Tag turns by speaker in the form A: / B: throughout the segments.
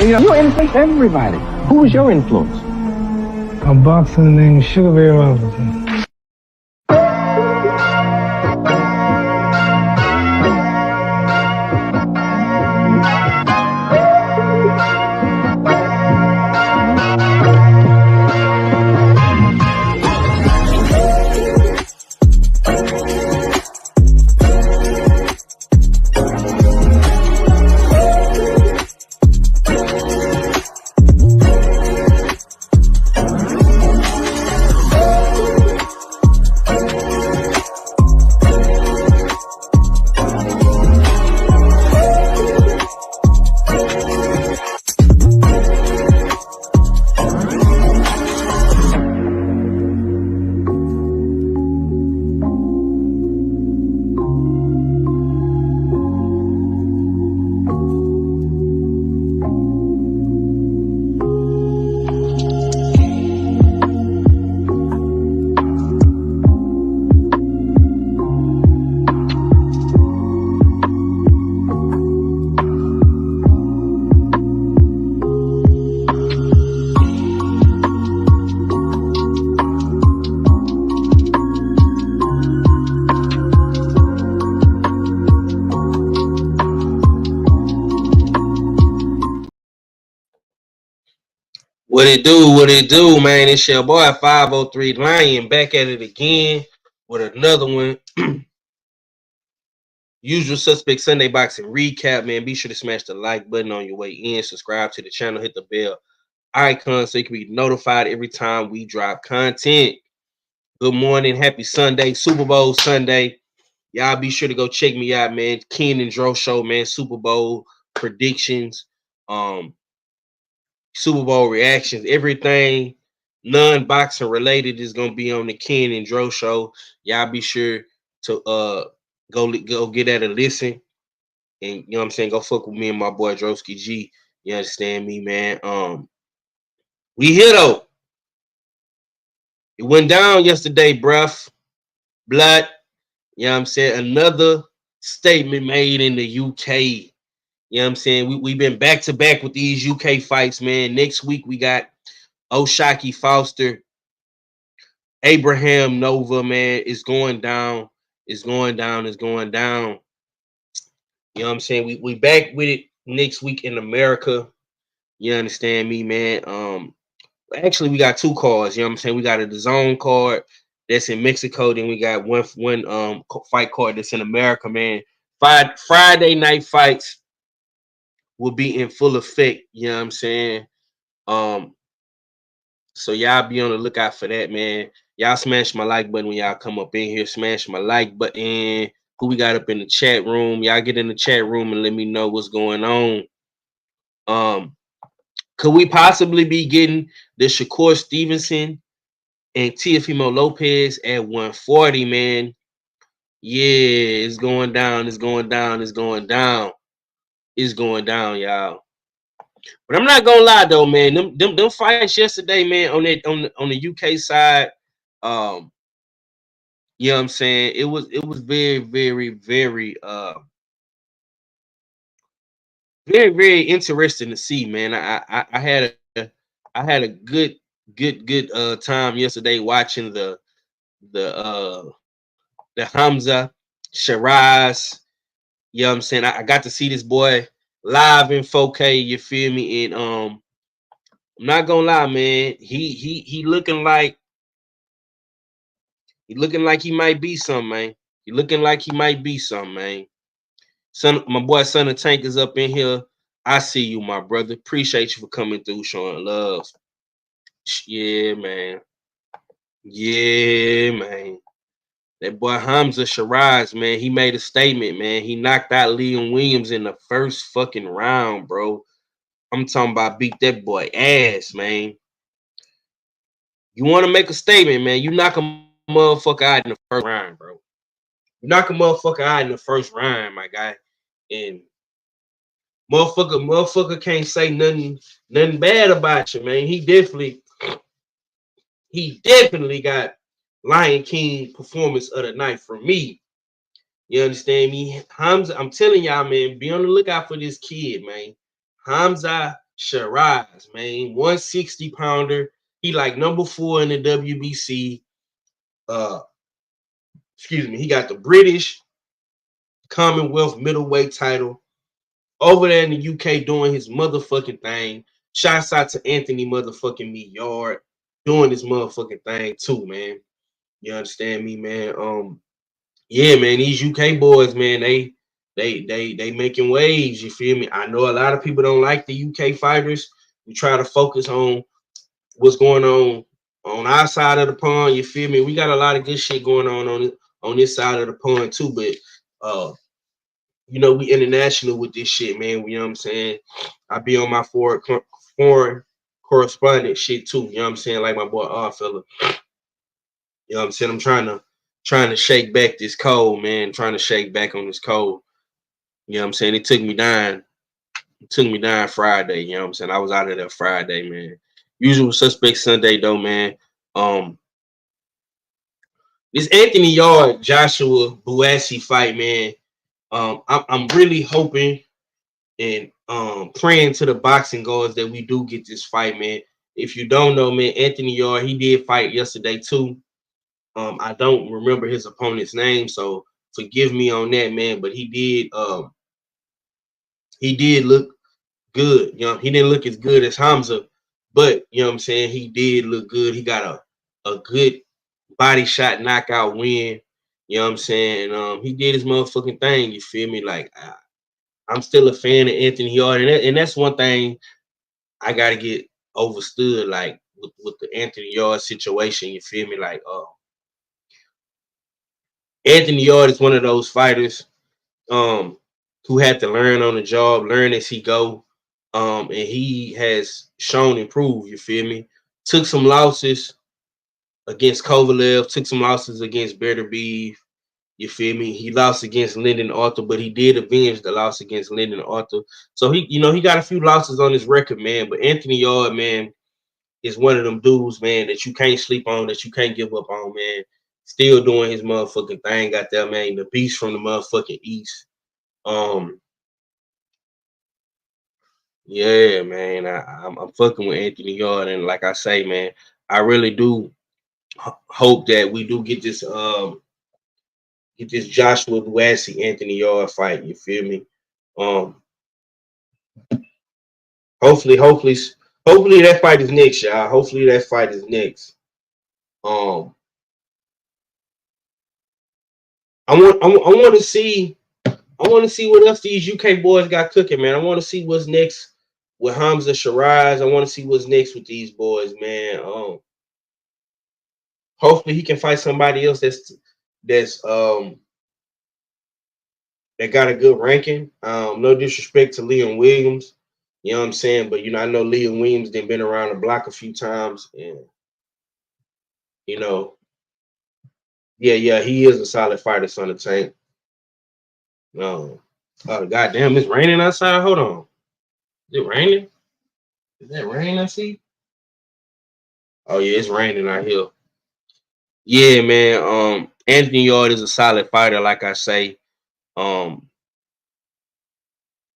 A: You influence everybody. Who was your influence?
B: A boxer named Shakur Robinson.
C: What it do, man? It's your boy 503 Lion back at it again with another one. Usual Suspect Sunday Boxing Recap, man. Be sure to smash the like button on your way in. Subscribe to the channel, hit the bell icon so you can be notified every time we drop content. Good morning, happy Sunday, Super Bowl Sunday. Y'all be sure to go check me out, man. Ken and Dro Show, man. Super Bowl predictions, Super Bowl reactions, everything non-boxing related is gonna be on the Ken and Dro Show. Y'all be sure to go get at a listen, and you know what I'm saying. Go fuck with me and my boy Drosky G. You understand me, man? We here though. It went down yesterday, bruv. Blood. You know what I'm saying? Another statement made in the UK. You know what I'm saying? We've been back to back with these UK fights, man. Next week we got O'Shaquie Foster, Abraham Nova, man. It's going down. It's going down. It's going down. You know what I'm saying? We back with it next week in America. You understand me, man? Actually, we got two cards. You know what I'm saying? We got a DAZN card that's in Mexico. Then we got one fight card that's in America, man. Friday night fights will be in full effect. You know what I'm saying? So y'all be on the lookout for that, man. Y'all smash my like button when y'all come up in here. Smash my like button. Who we got up in the chat room? Y'all get in the chat room and let me know what's going on. Could we possibly be getting the Shakur Stevenson and Teofimo Lopez at 140, man? Yeah, it's going down. It's going down. It's going down. It's going down, y'all. But I'm not gonna lie though, man. Them fights yesterday, man, on the UK side, you know what I'm saying? It was very, very, very very, very interesting to see, man. I had a good time yesterday watching the Hamza Shiraz. You know what I'm saying? I got to see this boy live in 4K, you feel me? And I'm not gonna lie, man. He looking like he might be something, man. He looking like he might be something, man. Son, my boy Son of Tank is up in here. I see you, my brother. Appreciate you for coming through, showing love. Yeah, man. Yeah, man. That boy Hamza Shiraz, man, he made a statement, man. He knocked out Liam Williams in the first fucking round, bro. I'm talking about beat that boy ass, man. You want to make a statement, man. You knock a motherfucker out in the first round, bro. You knock a motherfucker out in the first round, my guy. And motherfucker can't say nothing bad about you, man. He definitely got Lion King performance of the night for me. You understand me? Hamza, I'm telling y'all, man, be on the lookout for this kid, man. Hamza Shiraz, man, 160 pounder. He like number 4 in the WBC. Uh, excuse me. He got the British Commonwealth middleweight title over there in the UK doing his motherfucking thing. Shouts out to Anthony motherfucking me Yard doing his motherfucking thing too, man. You understand me, man? Yeah, man, these UK boys, man, they making waves. You feel me? I know a lot of people don't like the UK fighters. We try to focus on what's going on our side of the pond. You feel me? We got a lot of good shit going on this side of the pond too. But we international with this shit, man. You know what I'm saying? I be on my foreign correspondent shit too. You know what I'm saying? Like my boy fella. You know what I'm saying? I'm trying to shake back this cold, man. Trying to shake back on this cold. You know what I'm saying? It took me down. It took me down Friday. You know what I'm saying? I was out of there Friday, man. Usual suspect Sunday though, man. This Anthony Yard Joshua Buatsi fight, man. I'm really hoping and praying to the boxing gods that we do get this fight, man. If you don't know, man, Anthony Yard, he did fight yesterday too. I don't remember his opponent's name, so forgive me on that, man. But he did look good. He didn't look as good as Hamza, but you know what I'm saying, he did look good. He got a good body shot knockout win. You know what I'm saying? He did his motherfucking thing. You feel me? Like I'm still a fan of Anthony Yard, and that's one thing I gotta get overstood. Like with the Anthony Yard situation, you feel me? Like Anthony Yard is one of those fighters who had to learn on the job, learn as he go. And he has shown and proved, you feel me? Took some losses against Kovalev, took some losses against Beterbiev, you feel me? He lost against Lyndon Arthur, but he did avenge the loss against Lyndon Arthur. So he got a few losses on his record, man. But Anthony Yard, man, is one of them dudes, man, that you can't sleep on, that you can't give up on, man. Still doing his motherfucking thing out there, man. The beast from the motherfucking East. Yeah, man. I'm fucking with Anthony Yard, and like I say, man, I really do hope that we do get this Joshua Buatsi Anthony Yard fight. You feel me? Um, hopefully that fight is next, y'all. Hopefully that fight is next. Um, I want to see what else these UK boys got cooking, man. I want to see what's next with Hamza Shiraz. I want to see what's next with these boys, man. Hopefully he can fight somebody else that's that got a good ranking. No disrespect to Liam Williams, you know what I'm saying, but I know Liam Williams been around the block a few times, and you know, yeah, he is a solid fighter, son of Tank. No, oh goddamn, it's raining outside. Hold on, is it raining? Is that rain I see? Oh yeah, it's raining out here. Yeah, man. Anthony Yard is a solid fighter, like I say. Um,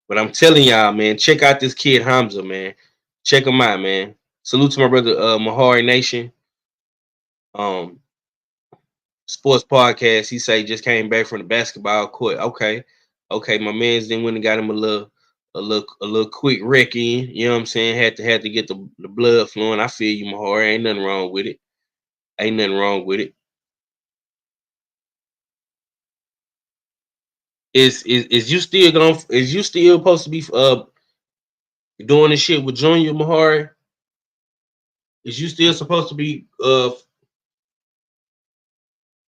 C: but I'm telling y'all, man, check out this kid Hamza, man. Check him out, man. Salute to my brother Mahari Nation. Um, Sports podcast. He say just came back from the basketball court. Okay. My man's then went and got him a little quick wreck in. You know what I'm saying? Had to get the blood flowing. I feel you, Mahari. Ain't nothing wrong with it. Ain't nothing wrong with it. Is you still going? Is you still supposed to be doing this shit with Junior Mahari? Is you still supposed to be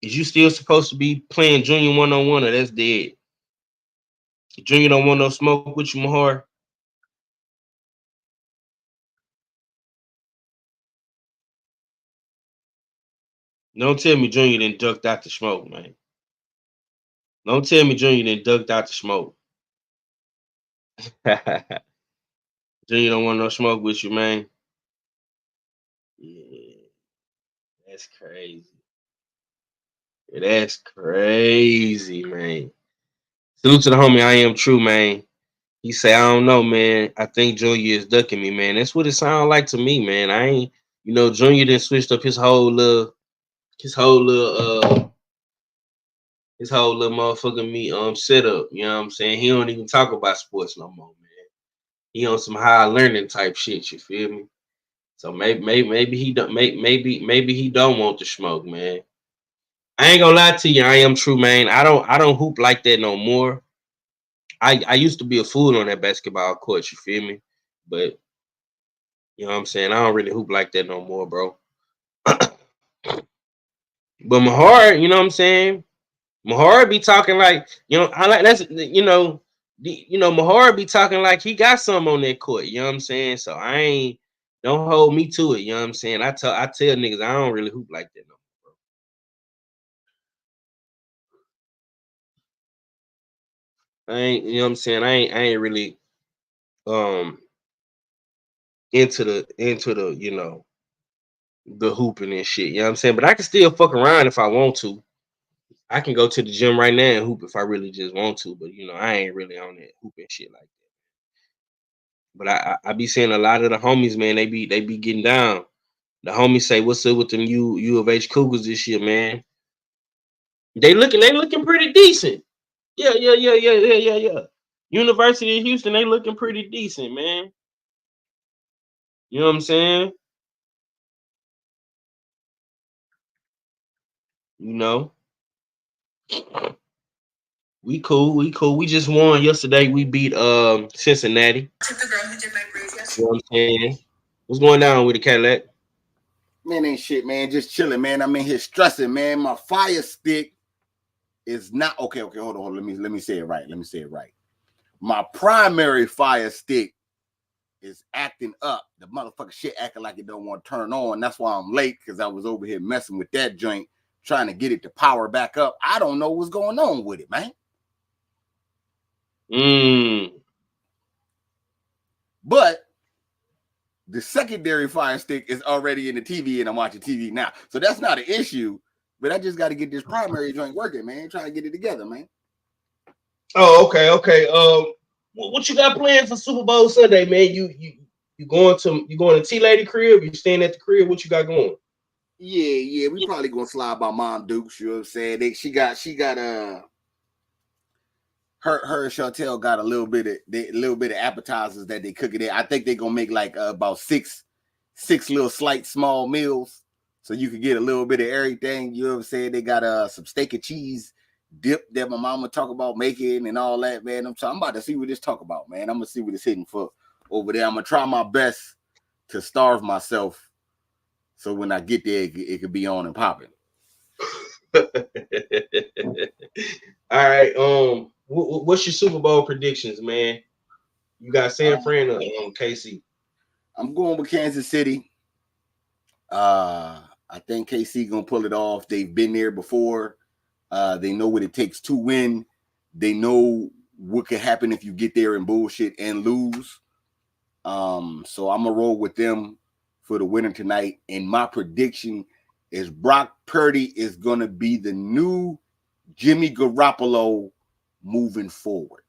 C: Is you still supposed to be playing Junior 1-on-1 or that's dead? Junior don't want no smoke with you, Mahar. Don't tell me Junior didn't ducked out the smoke, man. Don't tell me Junior didn't ducked out the smoke. Junior don't want no smoke with you, man. Yeah, that's crazy. That's crazy, man. Salute to the homie. I am true, man. He say, I don't know, man. I think Junior is ducking me, man. That's what it sounds like to me, man. I ain't, Junior done switched up his whole little motherfucking me setup. You know what I'm saying? He don't even talk about sports no more, man. He on some high learning type shit. You feel me? So maybe he don't maybe he don't want the smoke, man. I ain't gonna lie to you. I am true, man. I don't hoop like that no more. I used to be a fool on that basketball court. You feel me? But you know what I'm saying? I don't really hoop like that no more, bro. But my heart, you know what I'm saying? Mahar be talking like, I like that's Mahar be talking like he got some on that court, you know what I'm saying? So don't hold me to it, you know what I'm saying? I tell niggas I don't really hoop like that no more, bro. I ain't, you know what I'm saying? I ain't really um into the the hooping and shit, you know what I'm saying? But I can still fuck around if I want to. I can go to the gym right now and hoop if I really just want to, but I ain't really on that hooping shit like that. But I be seeing a lot of the homies, man. They be getting down. The homies say, "What's up with them U of H Cougars this year, man? They looking pretty decent. Yeah. University of Houston, they looking pretty decent, man. You know what I'm saying? You know, we cool. We just won yesterday. We beat Cincinnati. You know what I'm saying? What's going down with the Cadillac?
D: Man, ain't shit, man. Just chilling, man. I'm in here stressing, man. My fire stick is not okay. Hold on. Let me say it right. My primary fire stick is acting up. The motherfucker shit acting like it don't want to turn on. That's why I'm late, because I was over here messing with that joint, trying to get it to power back up. I don't know what's going on with it, man. But the secondary fire stick is already in the TV, and I'm watching TV now. So that's not an issue. But I just got to get this primary joint working, man. Trying to get it together, man.
C: Oh, okay. What you got planned for Super Bowl Sunday, man? You going to T Lady crib? You staying at the crib? What you got going?
D: Yeah. We probably gonna slide by Mom Dukes. You know what I'm saying? She got her and Chantel got a little bit of appetizers that they cook it in. I think they're gonna make like about six little slight small meals, so you can get a little bit of everything. You know what I'm saying? They got some steak and cheese dip that my mama talk about making and all that, man. I'm about to see what this talk about, man. I'm gonna see what it's hitting for over there. I'm gonna try my best to starve myself, so when I get there, it could be on and popping.
C: All right. What's your Super Bowl predictions, man? You got San Fran or KC?
D: I'm going with Kansas City. I think KC gonna pull it off. They've been there before. They know what it takes to win. They know what could happen if you get there and bullshit and lose. So I'm gonna roll with them for the winner tonight. And my prediction is Brock Purdy is gonna be the new Jimmy Garoppolo moving forward.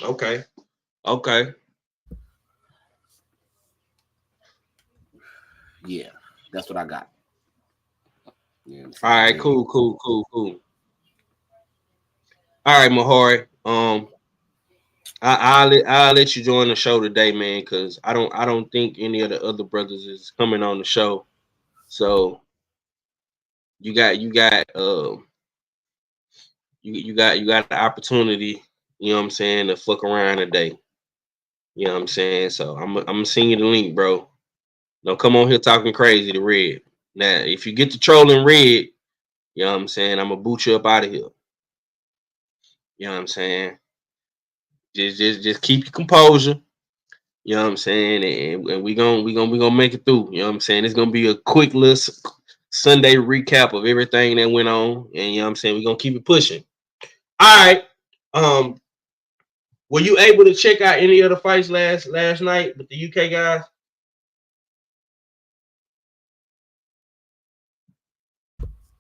C: Okay.
D: Yeah, that's what I got.
C: Yeah, all right, cool. All right, Mahari. I'll let you join the show today, man, because I don't think any of the other brothers is coming on the show. So you got the opportunity, you know what I'm saying, to fuck around today. You know what I'm saying? So I'm gonna send you the link, bro. Don't come on here talking crazy to Red. Now, if you get to trolling Red, you know what I'm saying, I'm gonna boot you up out of here. You know what I'm saying? Just keep your composure. You know what I'm saying? And we gonna make it through. You know what I'm saying? It's gonna be a quick little Sunday recap of everything that went on. And you know what I'm saying? We're gonna keep it pushing. All right. Were you able to check out any of the fights last night with the UK guys?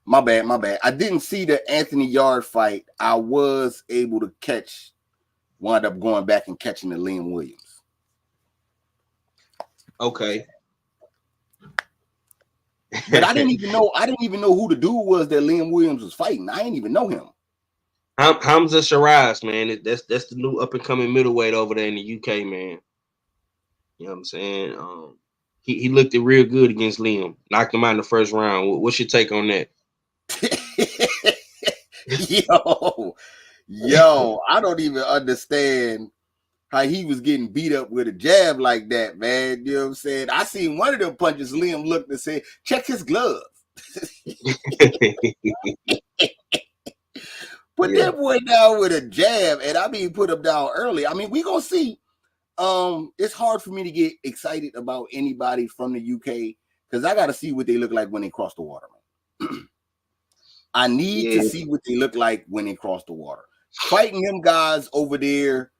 D: My bad. I didn't see the Anthony Yarde fight. I was able to wound up going back and catching the Liam Williams.
C: Okay.
D: But I didn't even know who the dude was that Liam Williams was fighting. I didn't even know him.
C: Hamza Shiraz, man. That's the new up and coming middleweight over there in the UK, man. You know what I'm saying? He looked it real good against Liam. Knocked him out in the first round. What's your take on that?
D: Yo, I don't even understand how he was getting beat up with a jab like that, man. You know what I'm saying? I seen one of them punches. Liam looked and said, "Check his glove." Put that boy down with a jab, and I mean put him down early. I mean, we gonna see. It's hard for me to get excited about anybody from the UK because I got to see what they look like when they cross the water, man. I need to see what they look like when they cross the water. Fighting them guys over there.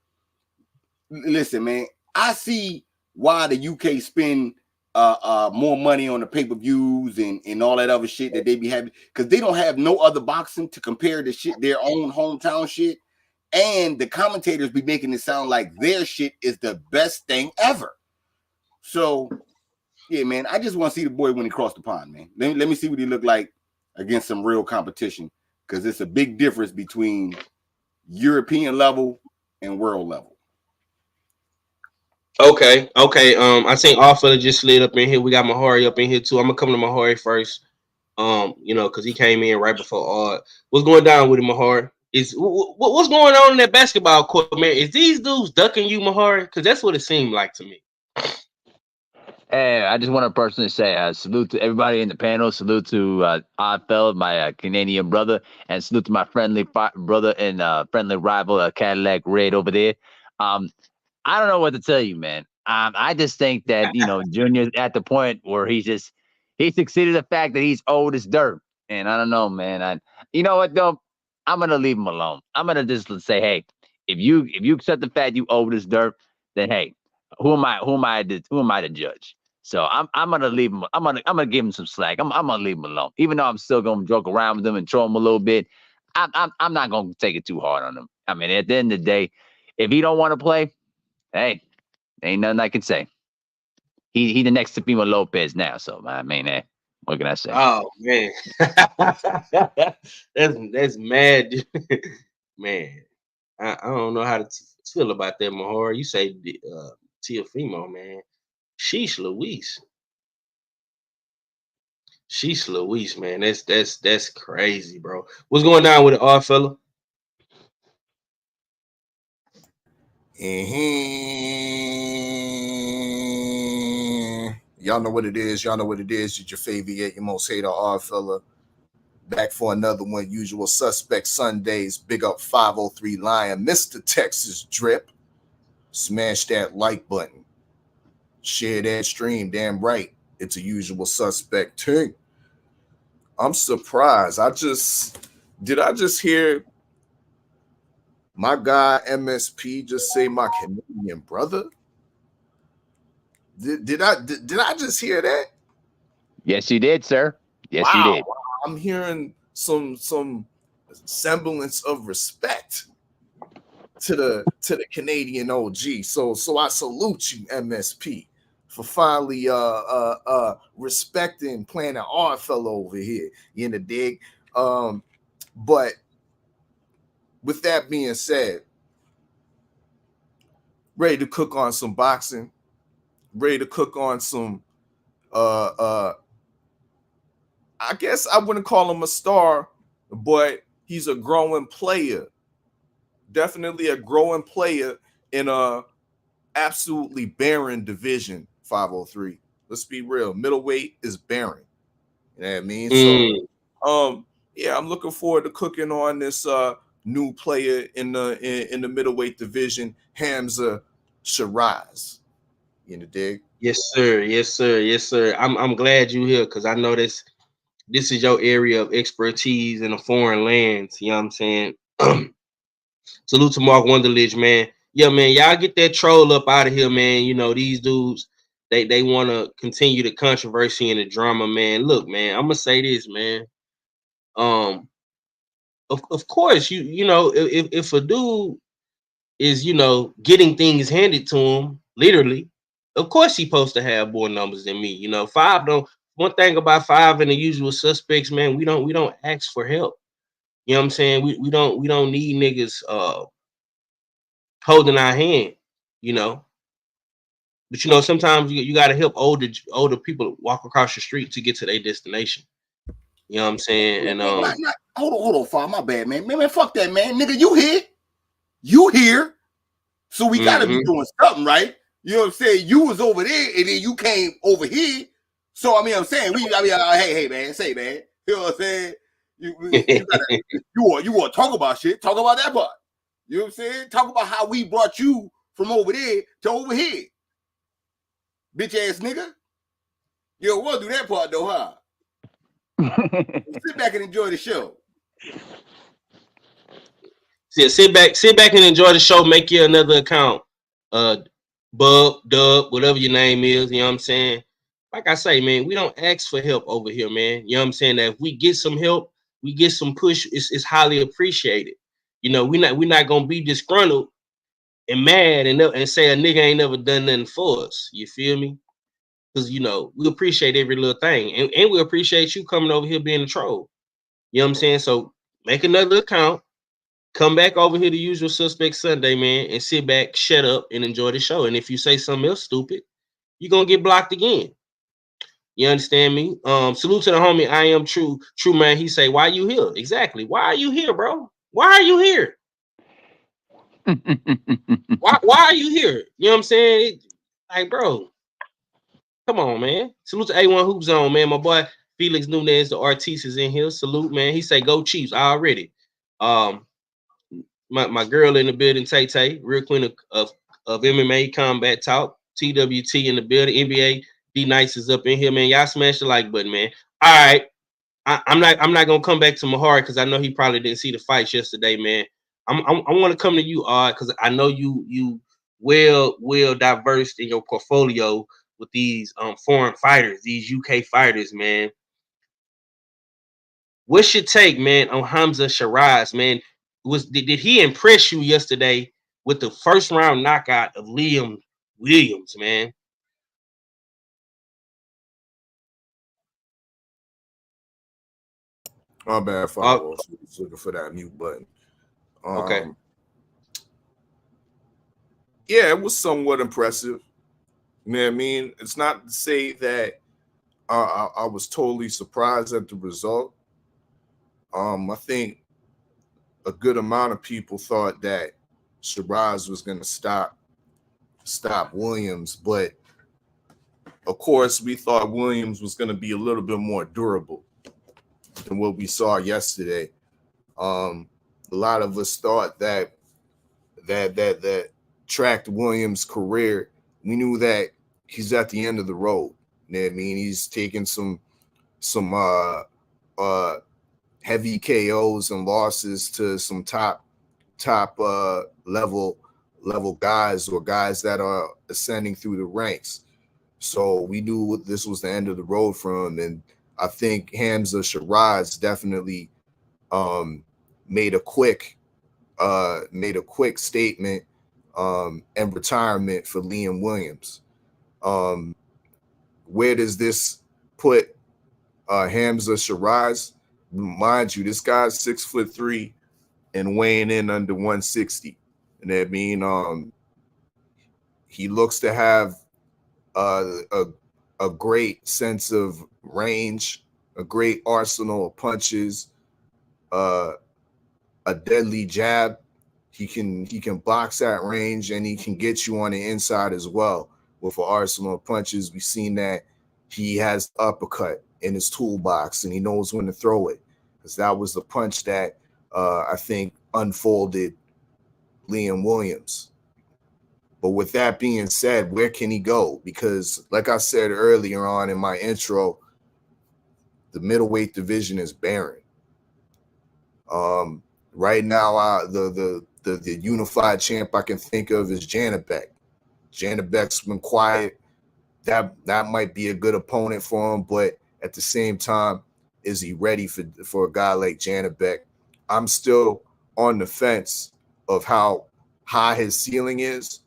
D: Listen, man, I see why the UK spend more money on the pay-per-views and all that other shit that they be having because they don't have no other boxing to compare to shit, their own hometown shit. And the commentators be making it sound like their shit is the best thing ever. So, yeah, man, I just want to see the boy when he crossed the pond, man. Let me see what he look like against some real competition because it's a big difference between European level and world level.
C: Okay. I think all fella just slid up in here. We got Mahari up in here too. I'm gonna come to Mahari first. Because he came in right before Ard. What's going down with him, Mahari? What's going on in that basketball court, man? Is these dudes ducking you, Mahari? Because that's what it seemed like to me.
E: Hey, I just want to personally say salute to everybody in the panel. Salute to Oddfella, my Canadian brother, and salute to my friendly brother and friendly rival, Cadillac Red over there. I don't know what to tell you, man. I just think that Junior's at the point where he succeeded the fact that he's old as dirt, and I don't know, man. You know what though? I'm gonna leave him alone. I'm gonna just say, hey, if you accept the fact you old as dirt, then hey, who am I to judge? So I'm gonna leave him. I'm gonna give him some slack. I'm gonna leave him alone, even though I'm still gonna joke around with him and troll him a little bit. I'm not gonna take it too hard on him. I mean, at the end of the day, if he don't want to play, hey, ain't nothing I can say. He the next Tefimo Lopez now. So I mean, what can I say?
C: Oh man, that's mad, man. I don't know how to feel about that, Mahar. You say Teofimo, man. Sheesh Louise. Sheesh Louise, man. That's crazy, bro. What's going on with the odd fella?
F: Y'all know what it is. Y'all know what it is. It's your favorite, your most hated odd fella. Back for another one. Usual Suspect Sundays. Big up 503 Lion. Mr. Texas Drip. Smash that like button. Share that stream. Damn right. It's a Usual Suspect thing. I'm surprised. Did I just hear my guy MSP just say my Canadian brother? Did I just hear that?
E: Yes, you did, sir. Yes,
F: wow.
E: You did.
F: I'm hearing some semblance of respect to the Canadian OG. So I salute you, MSP, for finally respecting playing an odd fellow over here. You in the dig? But with that being said, ready to cook on some boxing, ready to cook on some I guess I wouldn't call him a star, but he's a growing player. Definitely a growing player in a absolutely barren division, 503. Let's be real. Middleweight is barren. You know what I mean? So yeah, I'm looking forward to cooking on this new player in the middleweight division, Hamza Shiraz. You know, dig?
C: Yes, sir. Yes, sir. Yes, sir. I'm glad you're here because I know this is your area of expertise in the foreign lands. You know what I'm saying? Salute to Mark Wonderledge, man. Yeah, man, y'all get that troll up out of here, man. You know, these dudes, they want to continue the controversy and the drama, man. Look, man, I'm gonna say this, man. Of course, you know, if a dude is, you know, getting things handed to him, literally, of course he supposed to have more numbers than me. You know, Five don't. One thing about Five and the Usual Suspects, man, we don't ask for help. You know what I'm saying? We don't need niggas holding our hand, you know. But you know, sometimes you gotta help older people walk across the street to get to their destination. You know what I'm saying? And
D: hold on, Five. My bad, man. Man, fuck that, man. Nigga, you here. So we gotta be doing something, right? You know what I'm saying? You was over there, and then you came over here. So I mean, I'm saying hey, man, say, man. You know what I'm saying? You want to talk about shit? Talk about that part. You know what I'm saying? Talk about how we brought you from over there to over here, bitch ass nigga. You don't want to do that part though, huh? Sit back and enjoy the show.
C: Sit back and enjoy the show. Make you another account. Bub, Dub, whatever your name is, you know what I'm saying? Like I say, man, we don't ask for help over here, man. You know what I'm saying? That if we get some help, we get some push, it's highly appreciated. You know, we're not gonna be disgruntled and mad and say a nigga ain't never done nothing for us. You feel me? Because you know, we appreciate every little thing. And we appreciate you coming over here being a troll. You know what I'm saying? So make another account. Come back over here to Usual Suspect Sunday, man, and sit back, shut up, and enjoy the show. And if you say something else stupid, you're gonna get blocked again. You understand me? Salute to the homie. I am true man. He say, why you here? Exactly. Why are you here, bro? Why are you here? why are you here? You know what I'm saying? Like, bro, come on, man. Salute to A1 Hoop Zone, man. My boy Felix Nunez, the artiste, is in here. Salute, man. He say, go Chiefs already. My girl in the building, Tay Tay, real queen of MMA combat talk. TWT in the building. NBA D Nice is up in here, man. Y'all smash the like button, man. All right, I'm not gonna come back to Mahari because I know he probably didn't see the fights yesterday, man. I want to come to you, because I know you well diverse in your portfolio with these foreign fighters, these UK fighters, man. What's your take, man, on Hamza Shiraz, man? Did he impress you yesterday with the first round knockout of Liam Williams, man?
F: My bad, Five. Was looking for that mute button.
C: Okay.
F: Yeah, it was somewhat impressive. You know what I mean? It's not to say that I was totally surprised at the result. I think a good amount of people thought that Shiraz was going to stop Williams, but of course we thought Williams was going to be a little bit more durable than what we saw yesterday. A lot of us thought that tracked Williams' career. We knew that he's at the end of the road. You know what I mean? He's taking some heavy KOs and losses to some top level guys or guys that are ascending through the ranks. So we knew this was the end of the road for him, and I think Hamza Shiraz definitely made a quick statement and retirement for Liam Williams. Where does this put Hamza Shiraz? Mind you, this guy's 6'3" and weighing in under 160. And I mean, he looks to have a great sense of range, a great arsenal of punches, a deadly jab. He can box at range, and he can get you on the inside as well with an arsenal of punches. We've seen that he has uppercut in his toolbox, and he knows when to throw it, because that was the punch that I think unfolded Liam Williams. But with that being said, where can he go? Because like I said earlier on in my intro, the middleweight division is barren. Right now, the unified champ I can think of is Janibek. Janibek's been quiet. That might be a good opponent for him, but at the same time, is he ready for a guy like Janibek? I'm still on the fence of how high his ceiling is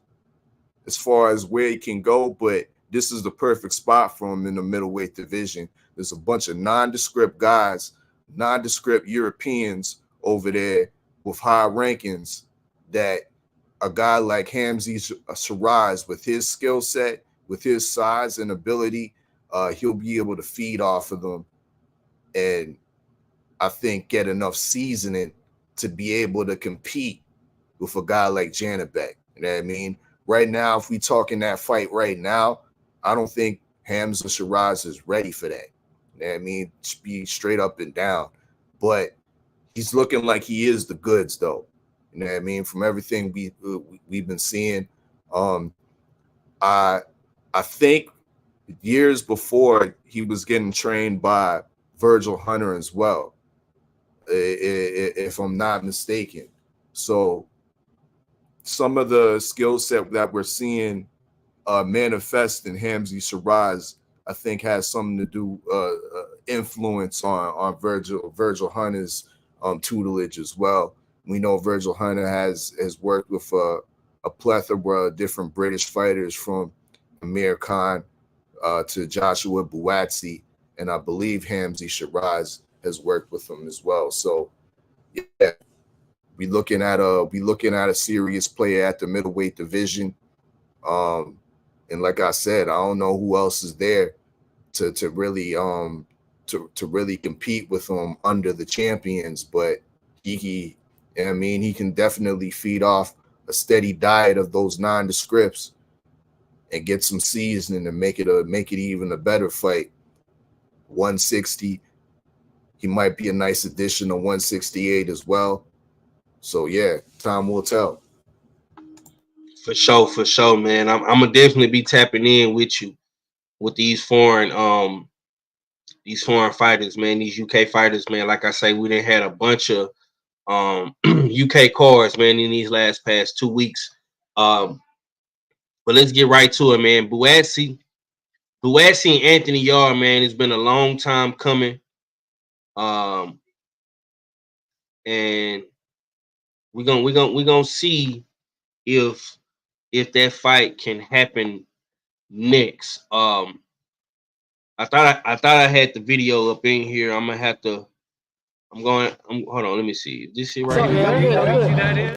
F: as far as where he can go, but this is the perfect spot for him in the middleweight division. There's a bunch of nondescript guys, nondescript Europeans over there with high rankings that a guy like Hamzy Shiraz, with his skill set, with his size and ability, he'll be able to feed off of them and I think get enough seasoning to be able to compete with a guy like Janibek. You know what I mean? Right now, if we talking that fight right now, I don't think Hamza Shiraz is ready for that. You know what I mean? Just be straight up and down. But he's looking like he is the goods, though. You know what I mean? From everything we've been seeing, I think years before he was getting trained by Virgil Hunter as well, if I'm not mistaken. So some of the skill set that we're seeing manifest in Hamzy Shiraz, I think, has something to do influence on Virgil Hunter's tutelage as well. We know Virgil Hunter has worked with a plethora of different British fighters, from Amir Khan to Joshua Buatsi, and I believe Hamzy Shiraz has worked with him as well. So yeah, we looking at a serious player at the middleweight division. And like I said, I don't know who else is there to really compete with him under the champions, but he can definitely feed off a steady diet of those nondescripts and get some seasoning and make it even a better fight. 160, he might be a nice addition to 168 as well. So yeah, time will tell.
C: For sure, man. I'm gonna definitely be tapping in with you with these foreign fighters, man. These UK fighters, man. Like I say, we done had a bunch of UK cards, man, in these past 2 weeks. But let's get right to it, man. Buatsi and Anthony Yarde, man. It's been a long time coming. And we're gonna see if that fight can happen next. I thought I had the video up in here. I'm hold on, let me see. This it right here.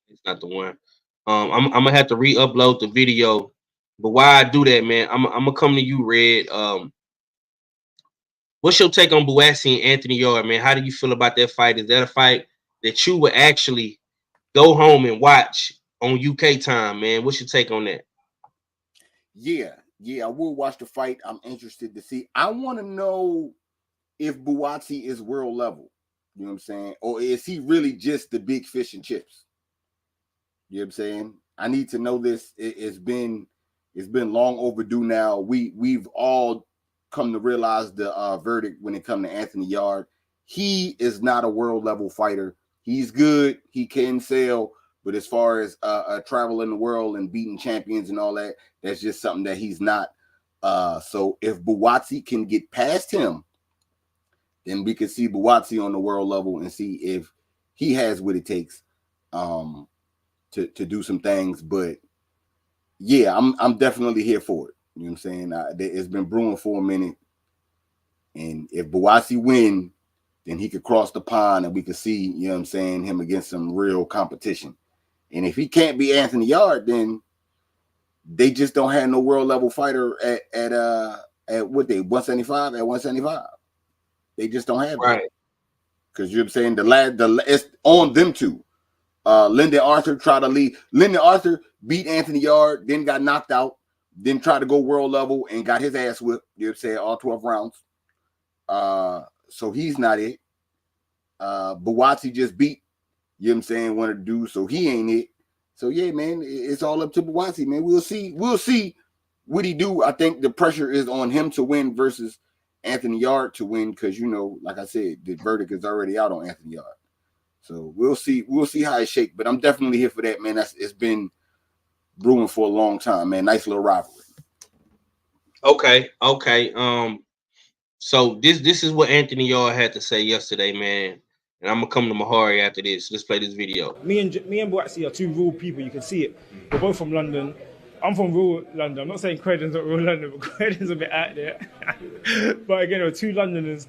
C: It's not the one. I'm gonna have to re-upload the video. But why I do that, man, I'm gonna come to you, Red. What's your take on Buatsi and Anthony Yarde, man? How do you feel about that fight? Is that a fight that you would actually go home and watch on UK time, man? What's your take on that?
D: Yeah, I will watch the fight. I'm interested to see. I want to know if Buatsi is world level. You know what I'm saying? Or is he really just the big fish and chips? You know what I'm saying? I need to know this. It's been long overdue now. We've all come to realize the verdict when it comes to Anthony Yarde. He is not a world level fighter. He's good. He can sell. But as far as traveling the world and beating champions and all that, that's just something that he's not. So if Buatsi can get past him, then we can see Buatsi on the world level and see if he has what it takes to do some things. But yeah, I'm definitely here for it. You know what I'm saying? It's been brewing for a minute. And if Buatsi win, then he could cross the pond and we could see, you know what I'm saying, him against some real competition. And if he can't be Anthony Yarde, then they just don't have no world level fighter at what they 175 at 175. They just don't have
C: right.
D: Because you know what I'm saying, it's on them two. Lyndon Arthur tried to lead. Lyndon Arthur beat Anthony Yarde, then got knocked out, then tried to go world level and got his ass whipped. You know what I'm saying, all 12 rounds. So he's not it. Buatsi just beat, you know what I'm saying, one of the dudes, so he ain't it. So yeah, man, it's all up to Buatsi, man. We'll see what he do. I think the pressure is on him to win versus Anthony Yarde to win, because you know, like I said, the verdict is already out on Anthony Yarde. So we'll see how it shakes. But I'm definitely here for that, man. It's been brewing for a long time, man. Nice little rivalry.
C: Okay. So this is what Anthony Yarde had to say yesterday, man. And I'm gonna come to Mahari after this. Let's play this video.
G: Me and Boatsy are two real people. You can see it. We're both from London. I'm from real London. I'm not saying Croydon's not real London, but Croydon's a bit out there. But again, we're two Londoners.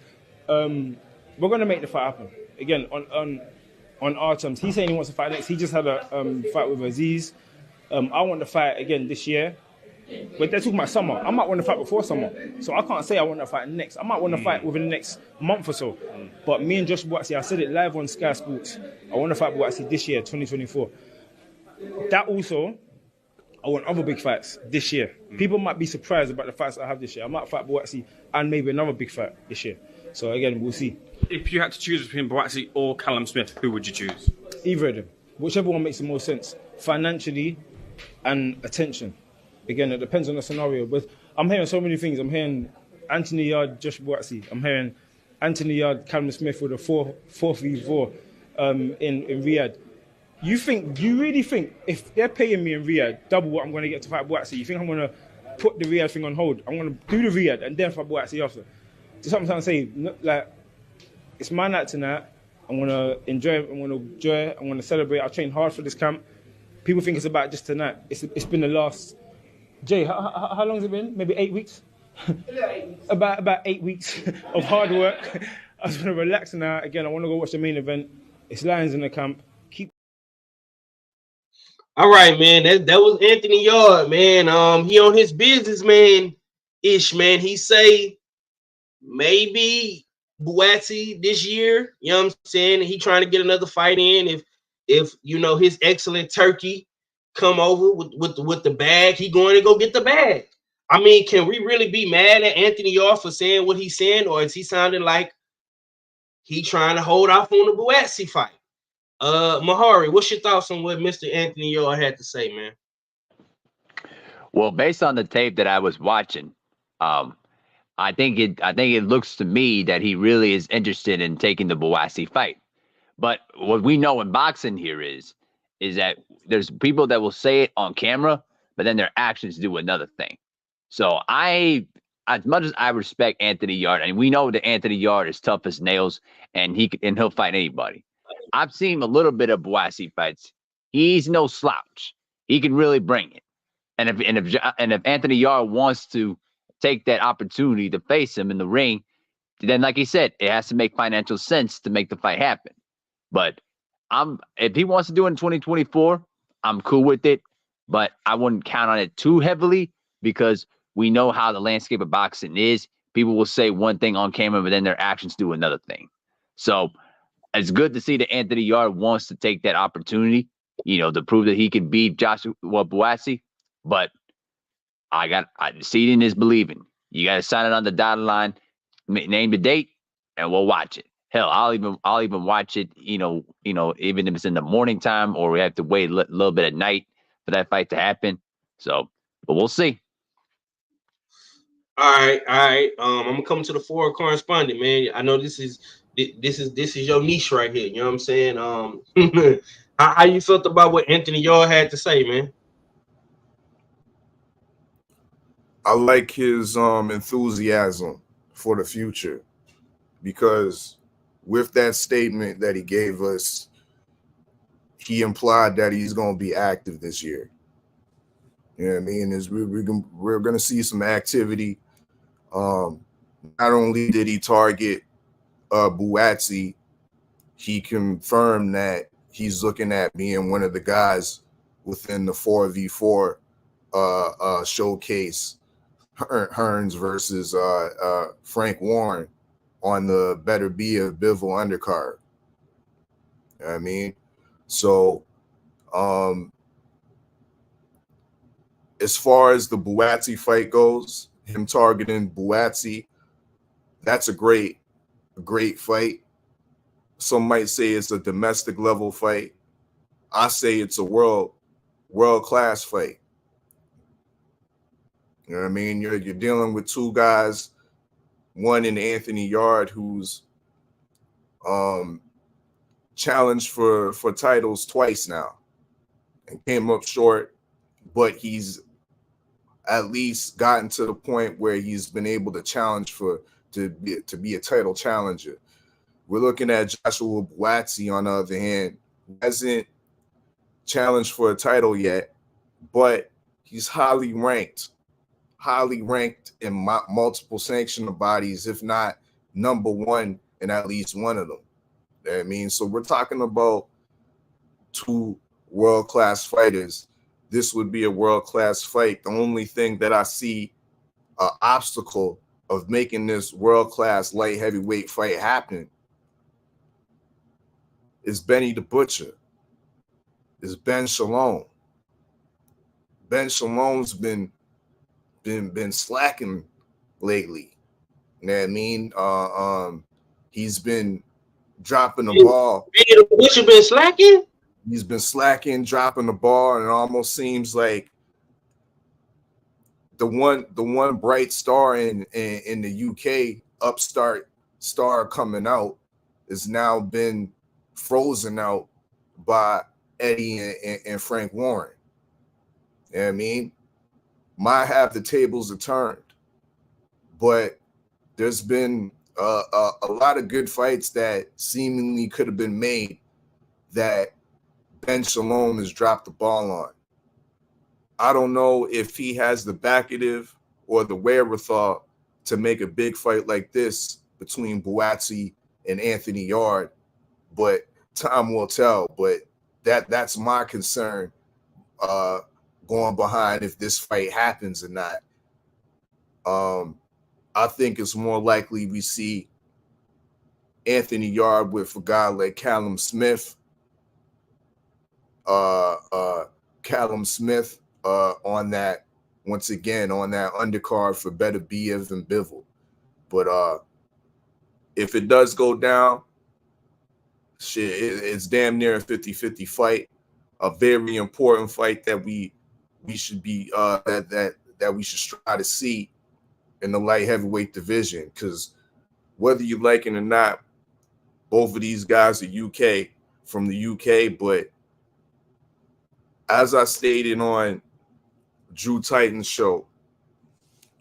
G: We're gonna make the fight happen. Again, on our terms. He's saying he wants to fight next. He just had a fight with Aziz. I want to fight again this year. But they're talking about summer. I might want to fight before summer. So I can't say I want to fight next. I might want to fight within the next month or so. But me and Josh Boatsy, I said it live on Sky Sports. I want to fight Boatsy this year, 2024. That also, I want other big fights this year. People might be surprised about the fights I have this year. I might fight Boatsy and maybe another big fight this year. So again, we'll see.
H: If you had to choose between Boatsy or Callum Smith, who would you choose?
G: Either of them. Whichever one makes the most sense. Financially and attention. Again, it depends on the scenario. But I'm hearing so many things. I'm hearing Anthony Yarde, Josh Boatsy. I'm hearing Anthony Yarde, Callum Smith with a 4v4 in Riyadh. You really think if they're paying me in Riyadh double what I'm going to get to fight Boatsy, you think I'm going to put the Riyadh thing on hold? I'm going to do the Riyadh and then fight Boatsy after. Just something I'm saying, like, it's my night tonight. I'm going to enjoy it. I'm going to celebrate. I trained hard for this camp. People think it's about just tonight. It's been the last... Jay, how long has it been? Maybe 8 weeks? About 8 weeks of hard work. I just want to relax now. Again, I want to go watch the main event. It's Lions in the camp.
C: All right, man. That was Anthony Yarde, man. He on his businessman-ish, man. He say maybe Boatsy this year. You know what I'm saying? He trying to get another fight in. If you know his excellent turkey come over with the bag, he going to go get the bag. I mean, can we really be mad at Anthony Yarde for saying what he's saying, or is he sounding like he trying to hold off on the Boatsy fight? Mahari, what's your thoughts on what Mr. Anthony Yarde had to say, man?
E: Well, based on the tape that I was watching, I think it looks to me that he really is interested in taking the Boatsy fight. But what we know in boxing here is that there's people that will say it on camera, but then their actions do another thing. So as much as I respect Anthony Yarde, and we know that Anthony Yarde is tough as nails, and he'll fight anybody. I've seen a little bit of Boatsy fights. He's no slouch. He can really bring it. And if Anthony Yarde wants to take that opportunity to face him in the ring, then like he said, it has to make financial sense to make the fight happen. But if he wants to do it in 2024, I'm cool with it. But I wouldn't count on it too heavily because we know how the landscape of boxing is. People will say one thing on camera, but then their actions do another thing. So it's good to see that Anthony Yarde wants to take that opportunity, to prove that he can beat Joshua Boatsy. But seeing is believing. You got to sign it on the dotted line, name the date, and we'll watch it. Hell, I'll even watch it, even if it's in the morning time or we have to wait a little bit at night for that fight to happen. So, but we'll see.
C: All right. I'm gonna come to the forward correspondent, man. I know this is your niche right here. You know what I'm saying? How you felt about what Anthony Yarde had to say, man?
F: I like his enthusiasm for the future, because with that statement that he gave us, he implied that he's going to be active this year. You know what I mean? We're going to see some activity. Not only did he target Boatsy, he confirmed that he's looking at being one of the guys within the 4v4 showcase, Hearns versus Frank Warren, on the Better Be of Bivol undercard. You know what I mean? So as far as the Boatsy fight goes, him targeting Boatsy, that's a great fight. Some might say it's a domestic level fight. I say it's a world-class fight. You know what I mean? You're dealing with two guys, one in Anthony Yarde, who's challenged for titles twice now and came up short, but he's at least gotten to the point where he's been able to challenge for to be a title challenger. We're looking at Joshua Buatsi, on the other hand, who hasn't challenged for a title yet, but he's highly ranked in multiple sanctioning bodies, if not number one in at least one of them. You know what I mean? So we're talking about two world-class fighters. This would be a world-class fight. The only thing that I see an obstacle of making this world-class light heavyweight fight happen is Benny the Butcher, is Ben Shalom. Ben Shalom's been slacking lately. You know what I mean? He's been dropping the ball.
C: Benny the Butcher been slacking?
F: He's been slacking, dropping the ball, and it almost seems like the one bright star in the UK, upstart star coming out, has now been frozen out by Eddie and Frank Warren. You know what I mean? Might have the tables are turned, but there's been a lot of good fights that seemingly could have been made that Ben Shalom has dropped the ball on. I don't know if he has the backative or the wherewithal to make a big fight like this between Buatsi and Anthony Yarde, but time will tell. But that's my concern going behind if this fight happens or not. I think it's more likely we see Anthony Yarde with a guy like Callum Smith. Callum Smith on that, once again, on that undercard for Beterbiev and Bivol. But if it does go down, shit, it's damn near a 50-50 fight. A very important fight that we should be that we should try to see in the light heavyweight division, because whether you like it or not, both of these guys are from the UK, but as I stated on Drew Titan's show,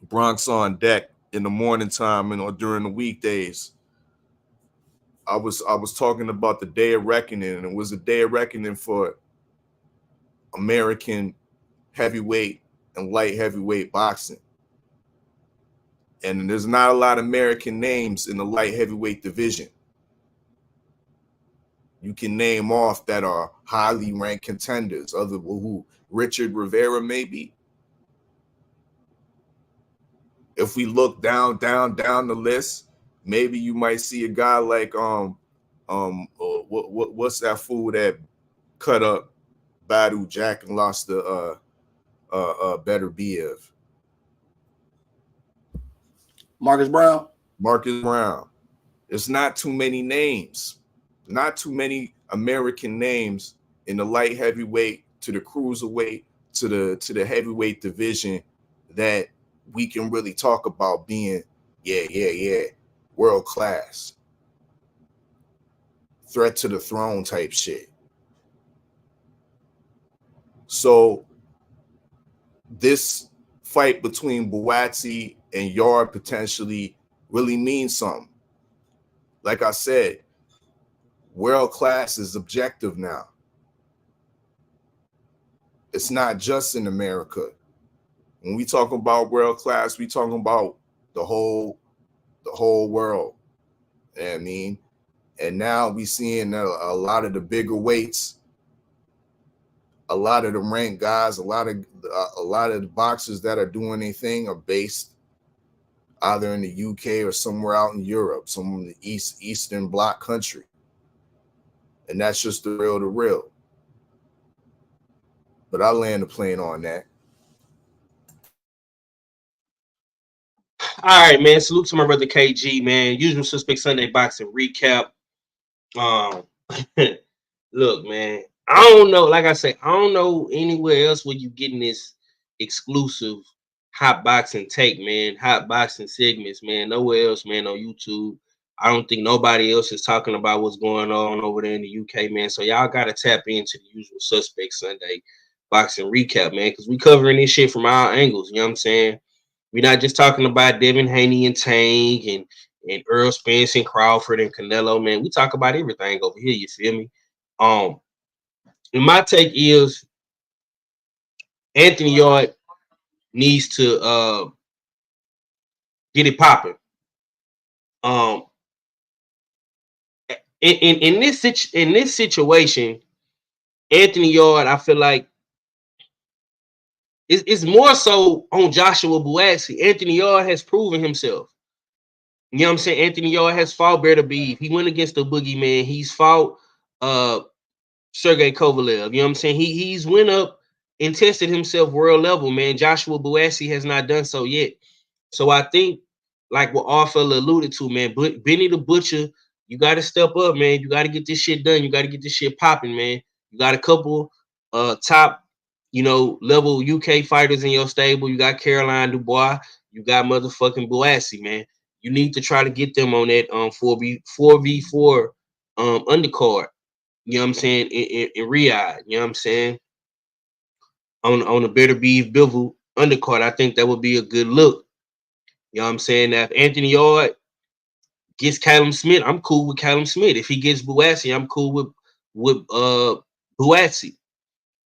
F: Bronx on Deck, in the morning time and or during the weekdays, I was talking about the day of reckoning, and it was a day of reckoning for American heavyweight and light heavyweight boxing. And there's not a lot of American names in the light heavyweight division. You can name off that are highly ranked contenders, other who Richard Rivera maybe. If we look down the list, maybe you might see a guy like what's that fool that cut up Badu Jack and lost the Beterbiev?
D: Marcus Brown.
F: Marcus Brown. It's not too many names, not too many American names in the light heavyweight to the cruiserweight to the heavyweight division that we can really talk about being world class, threat to the throne type shit. So this fight between Buatsi and Yarde potentially really means something. Like I said, world class is objective now. It's not just in America. When we talk about world class, we talking about the whole world. You know what I mean? And now we seeing a lot of the bigger weights, a lot of the ranked guys, a lot of the boxers that are doing their thing are based either in the UK or somewhere out in Europe, some in the Eastern Bloc country. And that's just the real. But I land the plane on that.
C: All right, man. Salute to my brother KG, man. Usual Suspect Sunday Boxing Recap. Look, man. I don't know. Like I say, I don't know anywhere else where you getting this exclusive hot boxing take, man. Hot boxing segments, man. Nowhere else, man, on YouTube. I don't think nobody else is talking about what's going on over there in the UK, man. So y'all got to tap into the Usual Suspect Sunday Boxing Recap, man, because we covering this shit from all angles. You know what I'm saying? We're not just talking about Devin Haney and Tank and Earl Spence and Crawford and Canelo, man. We talk about everything over here, you feel me? And my take is Anthony Yarde needs to get it popping. In this situation, Anthony Yarde, I feel like it's more so on Joshua Buatsi. Anthony Yarde has proven himself. You know what I'm saying? Anthony Yarde has fought Better Beef. He went against the Boogeyman. He's fought Sergey Kovalev. You know what I'm saying? He's went up and tested himself world level, man. Joshua Buatsi has not done so yet. So I think, like what our fella alluded to, man, Benny the Butcher, you got to step up, man. You got to get this shit done. You got to get this shit popping, man. You got a couple top, level UK fighters in your stable. You got Caroline Dubois. You got motherfucking Buatsi, man. You need to try to get them on that 4v4 undercard. You know what I'm saying? In Riyadh, you know what I'm saying? On the Better Beef Bivol undercard, I think that would be a good look. You know what I'm saying? Now, if Anthony Yarde gets Callum Smith, I'm cool with Callum Smith. If he gets Buatsi, I'm cool with Buatsi.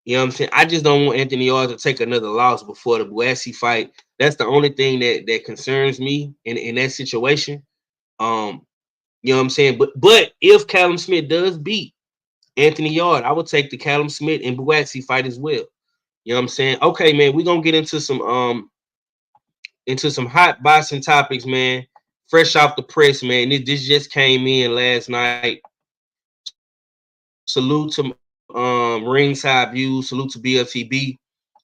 C: You know what I'm saying? I just don't want Anthony Yarde to take another loss before the Buatsi fight. That's the only thing that concerns me in that situation. You know what I'm saying? But if Callum Smith does beat Anthony Yarde, I would take the Callum Smith and Buatsi fight as well. You know what I'm saying? Okay, man, we're gonna get into some hot boxing topics, man. Fresh off the press, man. This just came in last night. Salute to Ringside Views. Salute to BFTB.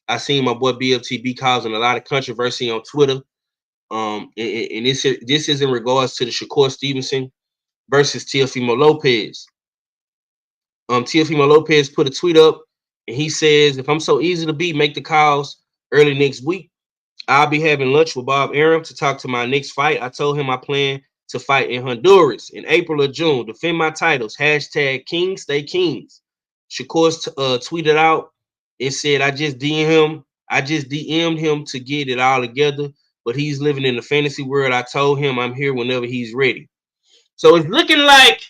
C: I seen my boy BFTB causing a lot of controversy on Twitter. And this is in regards to the Shakur Stevenson versus Teofimo Lopez. Teofimo Lopez put a tweet up, and he says, "If I'm so easy to beat, make the calls early next week. I'll be having lunch with Bob Arum to talk to my next fight. I told him I plan to fight in Honduras in April or June. Defend my titles. Hashtag Kings Stay Kings." Shakur tweeted out and said, I just DM'd him to get it all together, but he's living in the fantasy world. I told him I'm here whenever he's ready. So it's looking like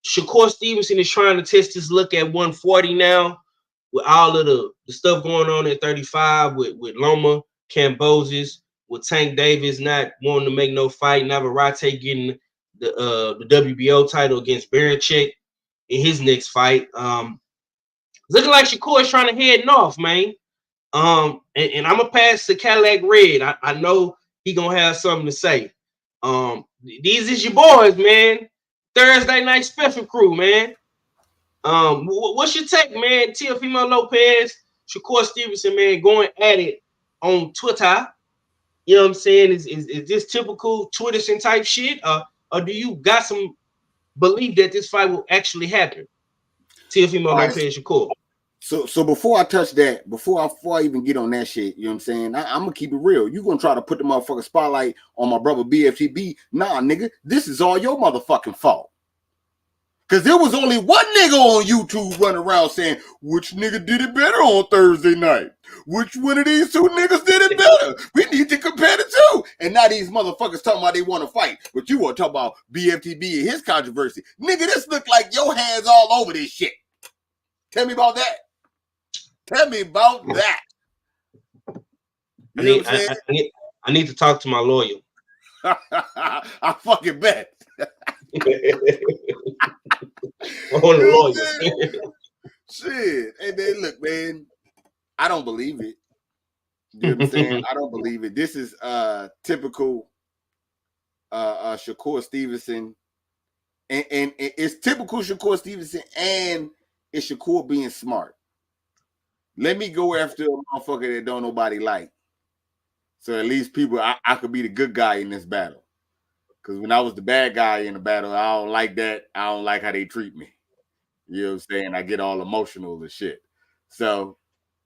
C: Shakur Stevenson is trying to test his luck at 140 now, with all of the stuff going on at 35 with Loma Cambosis, with Tank Davis not wanting to make no fight, Navarrete getting the WBO title against Barichek in his next fight. Looking like Shakur is trying to head north, man. And I'm gonna pass to Cadillac Red. I know he gonna have something to say. These is your boys, man. Thursday Night Special Crew, man. What's your take, man? Teofimo Lopez, Shakur Stevenson, man, going at it on Twitter. You know what I'm saying? Is this typical Twitterson type shit? Or do you got some belief that this fight will actually happen? Teofimo Lopez, Shakur.
D: So before I touch that, before I even get on that shit, you know what I'm saying? I'm gonna keep it real. You gonna try to put the motherfucking spotlight on my brother BFTB? Nah, nigga, this is all your motherfucking fault. Because there was only one nigga on YouTube running around saying, which nigga did it better on Thursday night? Which one of these two niggas did it better? We need to compare the two. And now these motherfuckers talking about they want to fight. But you want to talk about BFTB and his controversy. Nigga, this look like your hands all over this shit. Tell me about that. Tell me about that.
C: I need to talk to my lawyer.
D: I fucking bet. Shit. Hey man, look, man. I don't believe it. You know what I'm saying? I don't believe it. This is typical Shakur Stevenson. And it's typical Shakur Stevenson, and it's Shakur being smart. Let me go after a motherfucker that don't nobody like. So at least people, I could be the good guy in this battle. Because when I was the bad guy in the battle, I don't like that. I don't like how they treat me. You know what I'm saying? I get all emotional and shit. So,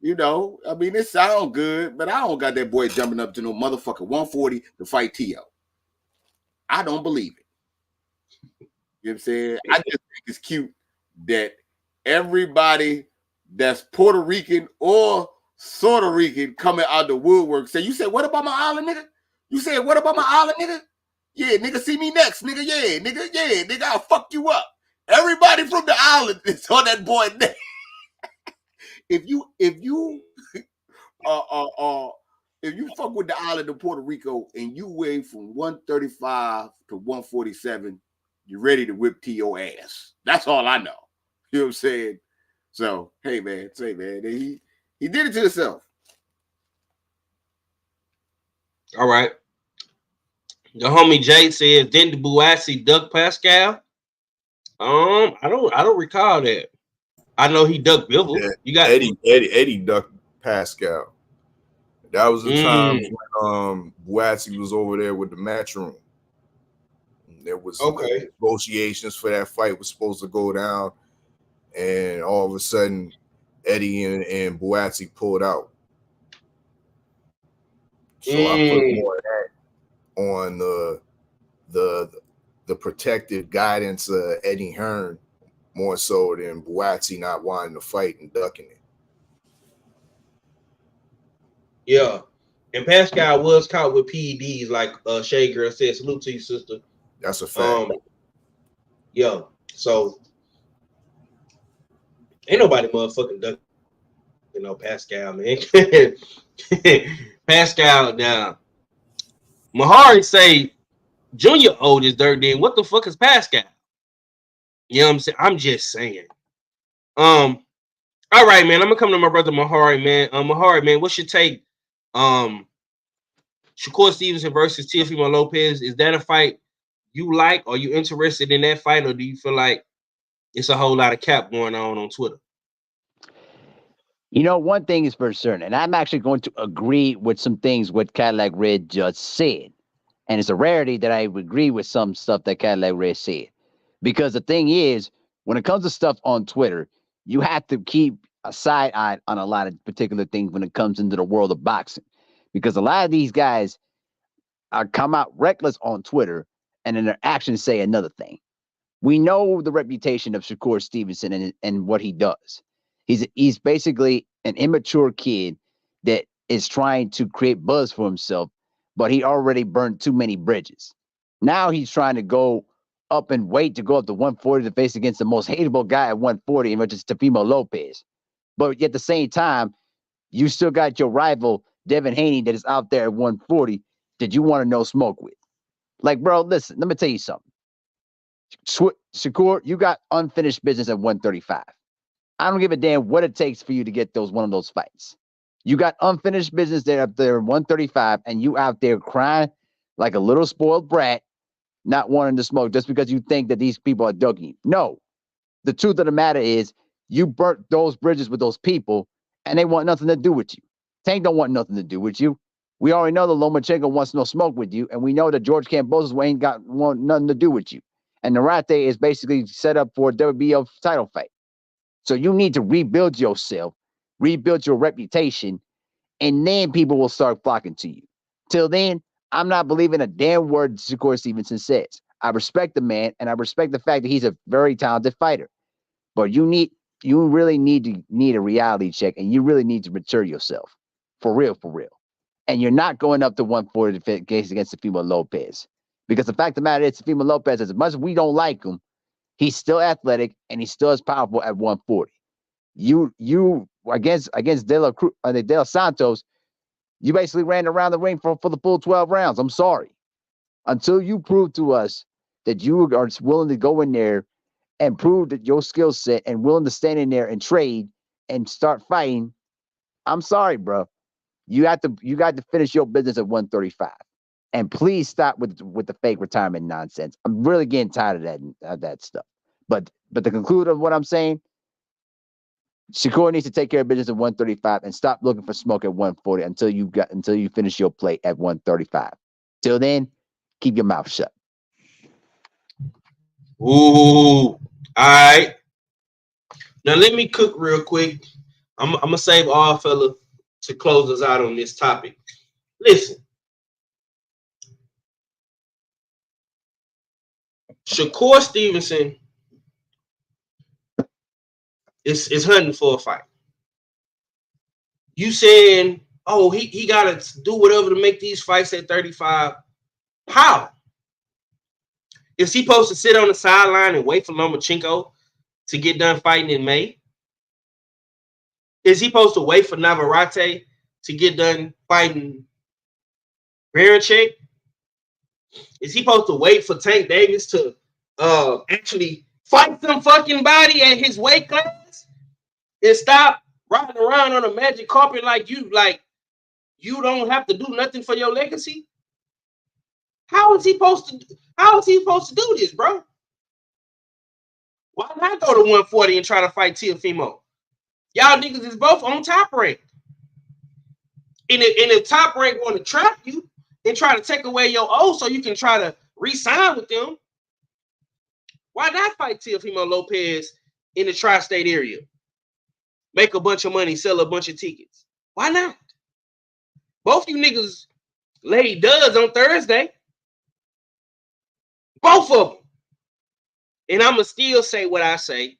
D: you know, I mean, it sounds good, but I don't got that boy jumping up to no motherfucker 140 to fight Tio. I don't believe it. You know what I'm saying? I just think it's cute that everybody that's Puerto Rican or Puerto Rican coming out the woodwork say, you said, what about my island nigga? You said, what about my island nigga? Yeah, nigga, see me next, nigga. Yeah, nigga, I'll fuck you up. Everybody from the island is on that boy neck. if you fuck with the island of Puerto Rico and you weigh from 135 to 147, you're ready to whip to your ass. That's all I know. You know what I'm saying? So, hey man, he did it to himself.
C: All right. The homie Jay says, didn't Bustai duck Pascal? I don't recall that. I know he ducked Bivol.
F: Yeah,
C: You got
F: Eddie ducked Pascal. That was the time when Bustai was over there with the Matchroom. There was negotiations for that fight was supposed to go down, and all of a sudden, Eddie and Bustai pulled out. So I put more of that on the protective guidance of Eddie Hearn more so than Bustai not wanting to fight and ducking it.
C: Yeah. And Pascal was caught with PEDs, like Shay Girl said. Salute to you, sister.
F: That's a fact.
C: Yeah. So ain't nobody motherfucking ducking, Pascal, man. Pascal now. Mahari say Junior oldest dirt then. What the fuck is Pascal? You know what I'm saying? I'm just saying. All right, man. I'm gonna come to my brother Mahari, man. Mahari, man, what's your take? Shakur Stevenson versus Teofimo Lopez. Is that a fight you like? Are you interested in that fight, or do you feel like it's a whole lot of cap going on Twitter?
E: You know, one thing is for certain, and I'm actually going to agree with some things what Cadillac Red just said. And it's a rarity that I agree with some stuff that Cadillac Red said. Because the thing is, when it comes to stuff on Twitter, you have to keep a side eye on a lot of particular things when it comes into the world of boxing. Because a lot of these guys come out reckless on Twitter, and then their actions say another thing. We know the reputation of Shakur Stevenson and what he does. He's basically an immature kid that is trying to create buzz for himself, but he already burned too many bridges. Now he's trying to go up in weight to go up to 140 to face against the most hateable guy at 140, which is Teofimo Lopez. But at the same time, you still got your rival, Devin Haney, that is out there at 140 that you want to no smoke with. Like, bro, listen, let me tell you something. Shakur, you got unfinished business at 135. I don't give a damn what it takes for you to get one of those fights. You got unfinished business there up there at 135, and you out there crying like a little spoiled brat, not wanting to smoke just because you think that these people are ducking you. No. The truth of the matter is you burnt those bridges with those people, and they want nothing to do with you. Tank don't want nothing to do with you. We already know that Lomachenko wants no smoke with you, and we know that George Kambosos ain't want nothing to do with you. And Narate is basically set up for a WBO title fight. So you need to rebuild yourself, rebuild your reputation, and then people will start flocking to you. Till then, I'm not believing a damn word Shakur Stevenson says. I respect the man, and I respect the fact that he's a very talented fighter. But you really need a reality check, and you really need to mature yourself. For real. And you're not going up to 140 to face against Teofimo Lopez. Because the fact of the matter is, Teofimo Lopez, as much as we don't like him, he's still athletic and he's still as powerful at 140. You against De Los Santos, you basically ran around the ring for the full 12 rounds. I'm sorry. Until you prove to us that you are willing to go in there and prove that your skill set and willing to stand in there and trade and start fighting, I'm sorry, bro. You got to finish your business at 135. And please stop with the fake retirement nonsense. I'm really getting tired of that stuff. But to conclude of what I'm saying, Shakur needs to take care of business at 135 and stop looking for smoke at 140 until you finish your plate at 135. Till then, keep your mouth shut.
C: Ooh, all right. Now let me cook real quick. I'm gonna save all fella to close us out on this topic. Listen, Shakur Stevenson is hunting for a fight. You saying, oh, he gotta do whatever to make these fights at 35. How? Is he supposed to sit on the sideline and wait for Lomachenko to get done fighting in May? Is he supposed to wait for Navarrete to get done fighting Barichek? Is he supposed to wait for Tank Davis to actually fight some fucking body at his weight class and stop riding around on a magic carpet like you don't have to do nothing for your legacy? How is he supposed to do this, bro? Why not go to 140 and try to fight Teofimo? Y'all niggas is both on Top Rank. And if Top Rank want to trap you and try to take away your oath so you can try to re-sign with them, why not fight Teofimo Lopez in the tri-state area? Make a bunch of money, sell a bunch of tickets. Why not? Both you niggas laid duds on Thursday. Both of them. And I'ma still say what I say,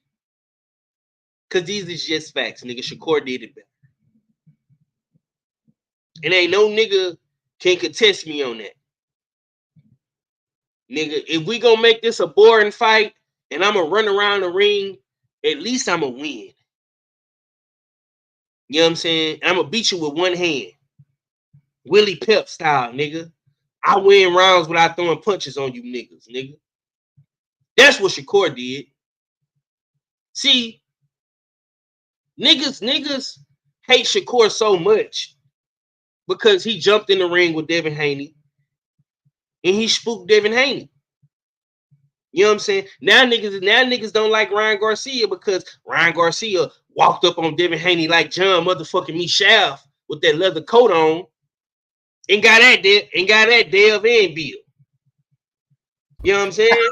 C: because these is just facts. Nigga, Shakur did it better. And ain't no nigga can contest me on that. Nigga, if we gonna make this a boring fight and I'm gonna run around the ring, at least I'm gonna win. You know what I'm saying? I'm gonna beat you with one hand. Willie Pep style, nigga. I win rounds without throwing punches on you niggas, nigga. That's what Shakur did. See, niggas hate Shakur so much because he jumped in the ring with Devin Haney and he spooked Devin Haney. You know what I'm saying? Now niggas don't like Ryan Garcia because Ryan Garcia walked up on Devin Haney like John motherfucking Michelle with that leather coat on and got that Dev and Bill. You know what I'm saying?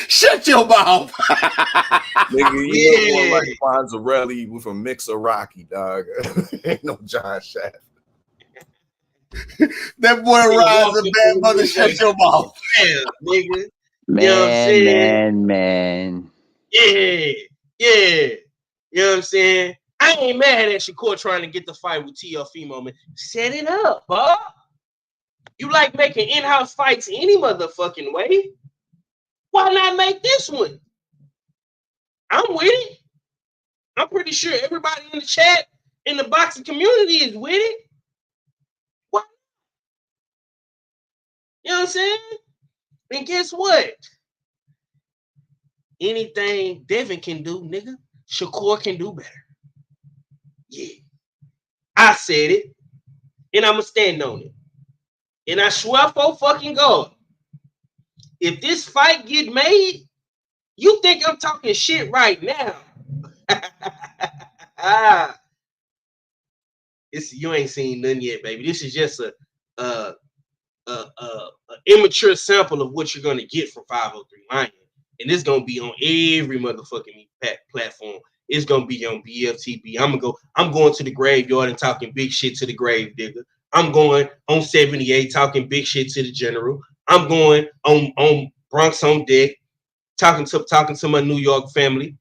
D: Shut your mouth.
F: Nigga, you know more like Fonzarelli with a mix of Rocky, dog. Ain't no John Shaft.
D: That boy Ryan's a bad mother. Shut your mouth.
C: Yeah, nigga.
E: Man,
C: you know what I'm saying?
E: man.
C: Yeah. You know what I'm saying? I ain't mad at Shakur trying to get the fight with Teofimo, man. Set it up, Bob. You like making in-house fights any motherfucking way. Why not make this one? I'm with it. I'm pretty sure everybody in the chat, in the boxing community is with it. What? You know what I'm saying? And guess what? Anything Devin can do, nigga, Shakur can do better. Yeah. I said it, and I'm going to stand on it. And I swear for fucking God, if this fight get made, you think I'm talking shit right now. You ain't seen none yet, baby. This is just a immature sample of what you're gonna get from 503 Lion, and it's gonna be on every motherfucking platform. It's gonna be on BFTB. I'm going to the graveyard and talking big shit to the grave digger. I'm going on 78 talking big shit to the general. I'm going on Bronx on deck talking to my New York family.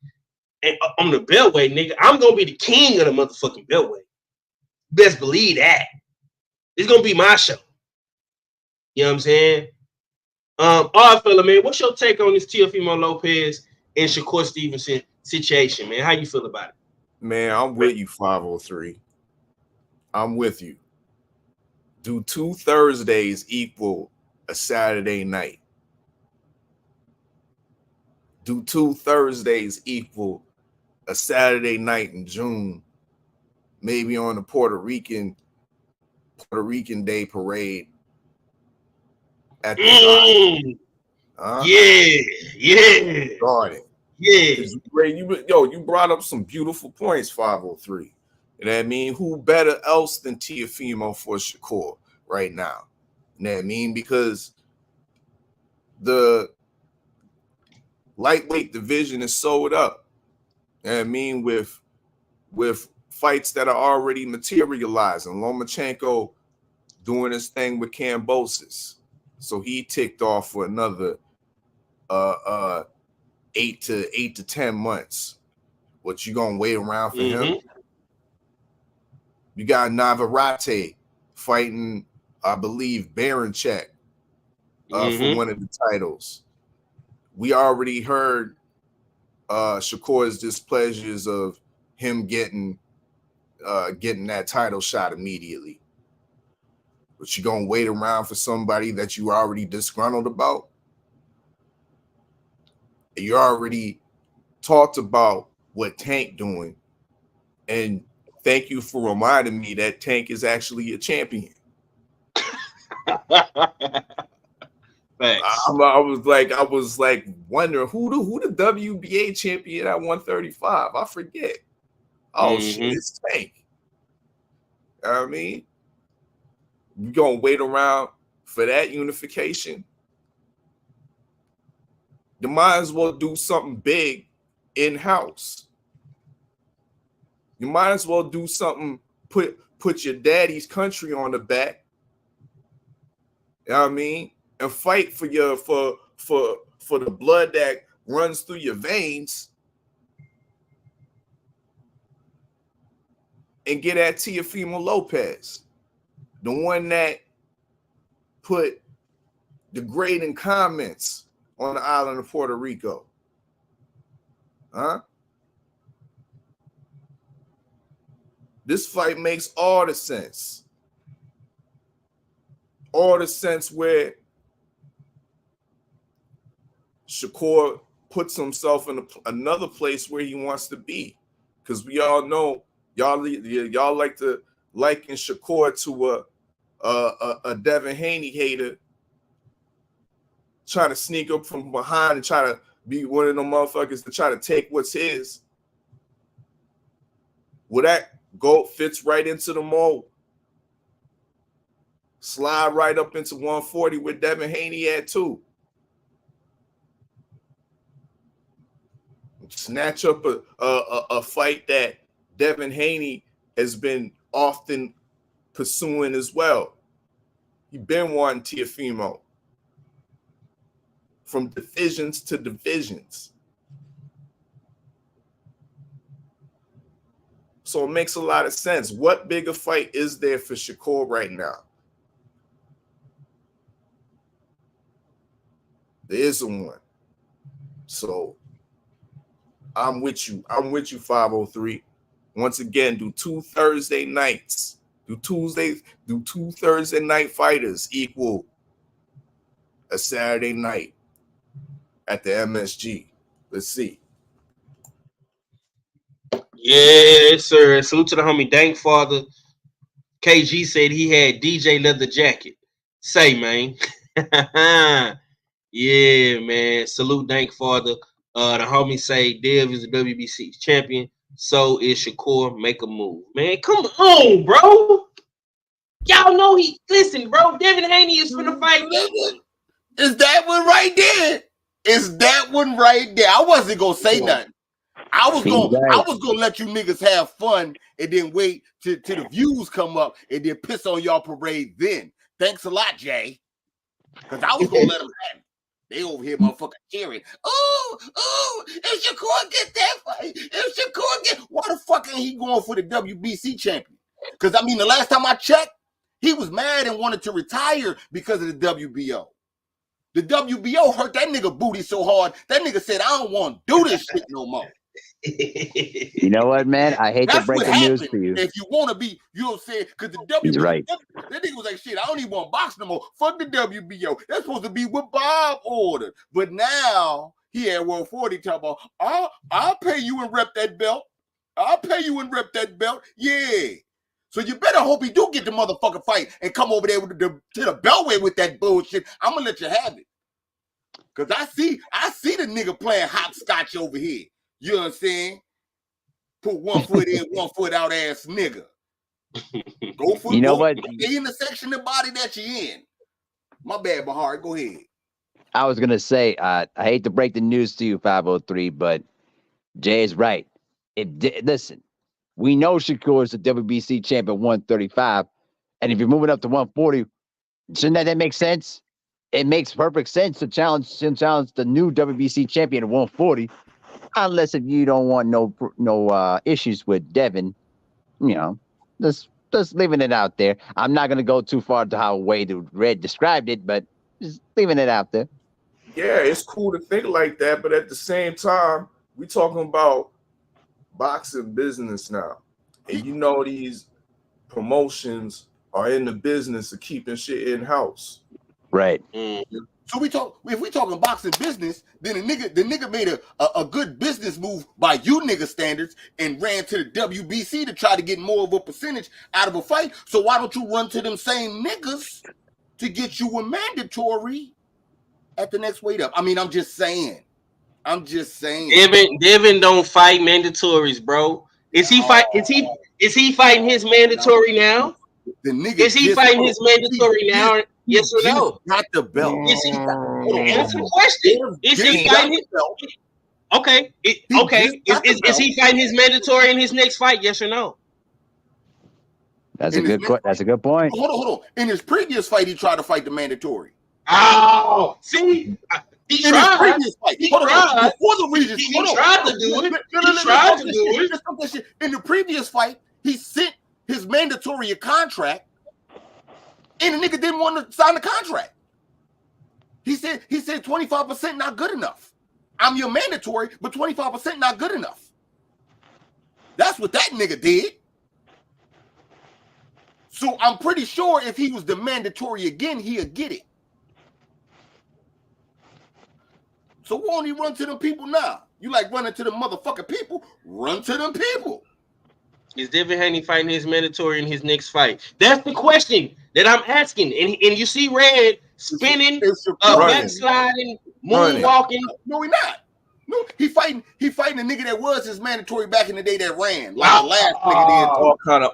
C: And on the Beltway, nigga, I'm gonna be the king of the motherfucking Beltway. Best believe that. It's gonna be my show. You know what I'm saying? All right, fella, man. What's your take on this Teofimo Lopez and Shakur Stevenson situation, man? How you feel about it?
F: Man, I'm with you, 503. I'm with you. Do 2 Thursdays equal a Saturday night? Do 2 Thursdays equal a Saturday night in June? Maybe on the Puerto Rican Day parade at the Garden.
C: Yeah.
F: You brought up some beautiful points, 503. You know what I mean? Who better else than Teofimo for Shakur right now? You know what I mean? Because the lightweight division is sold up. You know what I mean? With fights that are already materializing. Lomachenko doing his thing with Kambosos. So he ticked off for another 8 to 10 months. What, you gonna wait around for him? You got Navarrete fighting, I believe, Barichek for one of the titles. We already heard Shakur's displeasures of him getting that title shot immediately. But you gonna wait around for somebody that you already disgruntled about? You already talked about what Tank doing, and thank you for reminding me that Tank is actually a champion.
C: Thanks.
F: I was like wondering who the WBA champion at 135. I forget. Oh shit, it's Tank. You know what I mean, you gonna wait around for that unification? You might as well do something big in-house. You might as well do something, put your daddy's country on the back. You know what I mean? And fight for your for the blood that runs through your veins. And get at Teofimo Lopez, the one that put degrading comments on the island of Puerto Rico. Huh? This fight makes all the sense. All the sense where Shakur puts himself in another place where he wants to be. Because we all know y'all like to liken Shakur to a Devin Haney hater trying to sneak up from behind and try to be one of them motherfuckers to try to take what's his. Well, that goat fits right into the mold. Slide right up into 140 with Devin Haney at too. Snatch up a fight that Devin Haney has been often pursuing as well. He been wanting Teofimo. From divisions to divisions. So it makes a lot of sense. What bigger fight is there for Shakur right now? There isn't one. So I'm with you. I'm with you, 503. Once again, do two Thursday nights. Do two Thursday night fighters equal a Saturday night at the MSG. Let's see.
C: Yes, sir. Salute to the homie Dank Father. KG said he had DJ Leather Jacket. Say, man. Yeah, man. Salute Dank Father. The homie say Dev is the WBC champion. So is Shakur. Make a move. Man, come on, bro. Y'all know he listen, bro. Devin Haney is finna fight.
D: Is that one right there? Is that one right there? I wasn't gonna say nothing. I was gonna let you niggas have fun and then wait till the views come up and then piss on y'all parade then. Thanks a lot, Jay. Because I was gonna let them have it. They over here motherfucking cheering. Oh, if Shakur get that fight, if Shakur get, why the fuck ain't he going for the WBC champion? Because I mean, the last time I checked, he was mad and wanted to retire because of the WBO. The WBO hurt that nigga booty so hard, that nigga said, I don't want to do this shit no more.
E: You know what, man? I hate to break the news to you.
D: If you want to be, you know what I'm saying? Because the WBO,
E: he's right.
D: That nigga was like, shit, I don't even want to box no more. Fuck the WBO. That's supposed to be what Bob ordered. But now, he had World 40 talking about, I'll pay you and rep that belt. I'll pay you and rep that belt. Yeah. So you better hope he do get the motherfucking fight and come over there to the beltway with that bullshit. I'm going to let you have it. Because I see the nigga playing hopscotch over here. You know what I'm saying? Put one foot in, one foot out ass nigga. Go for what? Stay in the section of the body that you're in. My bad, Bahar. Go ahead.
E: I was going to say, I hate to break the news to you, 503, but Jay is right. Listen, we know Shakur is the WBC champion 135, and if you're moving up to 140, shouldn't that make sense? It makes perfect sense to challenge the new WBC champion at 140. Unless if you don't want no issues with Devin, you know, just leaving it out there. I'm not gonna go too far to how Wade Red described it, but Just leaving it out there.
F: Yeah, it's cool to think like that, but at the same time, we talking about boxing business now. And you know these promotions are in the business of keeping shit in-house.
E: Right.
D: So if we talking boxing business, then the nigga made a good business move by you nigga standards and ran to the WBC to try to get more of a percentage out of a fight. So why don't you run to them same niggas to get you a mandatory at the next weight up? I mean, I'm just saying.
C: Devin don't fight mandatories, bro. Is he fighting his mandatory now?
D: The nigga
C: is he fighting his mandatory now? Yes or no?
D: Got the belt.
C: Answer the question. Is he fighting his belt? Okay. Is he fighting his mandatory in his next fight? Yes or no?
E: That's a good point.
D: Hold on. In his previous fight, he tried to fight the mandatory.
C: Oh, see, he tried. He tried to do it.
D: In the previous fight, he sent his mandatory a contract, and the nigga didn't want to sign the contract. He said 25% not good enough. I'm your mandatory, but 25% not good enough. That's what that nigga did. So I'm pretty sure if he was the mandatory again, he'll get it. So won't he run to them people now? You like running to the motherfucking people? Run to them people.
C: Is Devin Haney fighting his mandatory in his next fight? That's the question that I'm asking. And you see Red spinning, backsliding, moonwalking.
D: No, he not. No, he fighting the nigga that was his mandatory back in the day that ran. Like the last nigga did.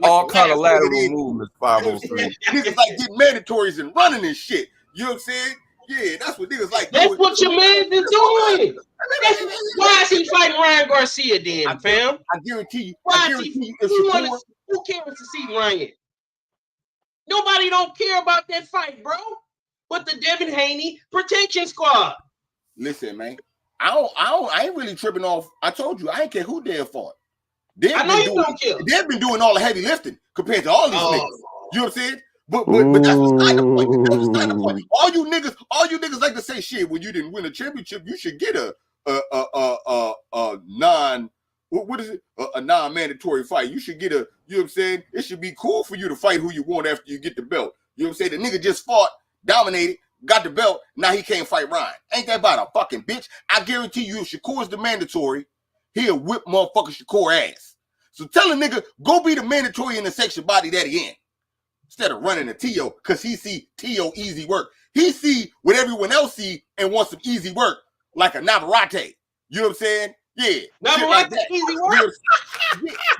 F: All kind of lateral movements, 503.
D: Niggas like getting mandatories and running and shit. You know what I'm saying? Yeah, that's what niggas like.
C: That's what your man is doing. Why is he fighting Ryan Garcia then, fam?
D: I guarantee you.
C: Who cares to see Ryan? Nobody don't care about that fight, bro. But the Devin Haney protection squad.
D: Listen, man. I ain't really tripping off. I told you I ain't care who they fought.
C: I know you don't care.
D: They've been doing all the heavy lifting compared to all these niggas. You know what I'm saying? But that's beside the point. That's beside the point. All you niggas like to say shit when you didn't win a championship. You should get a non-mandatory fight. You should get you know what I'm saying? It should be cool for you to fight who you want after you get the belt. You know what I'm saying? The nigga just fought, dominated, got the belt. Now he can't fight Ryan. Ain't that about a fucking bitch? I guarantee you, if Shakur is the mandatory, he'll whip motherfucking Shakur ass. So tell a nigga go be the mandatory in the section body that he in. Instead of running a T.O. because he see T.O. easy work. He see what everyone else see and wants some easy work, like a Navarrete. You know what I'm saying? Yeah.
C: Navarrete like easy work?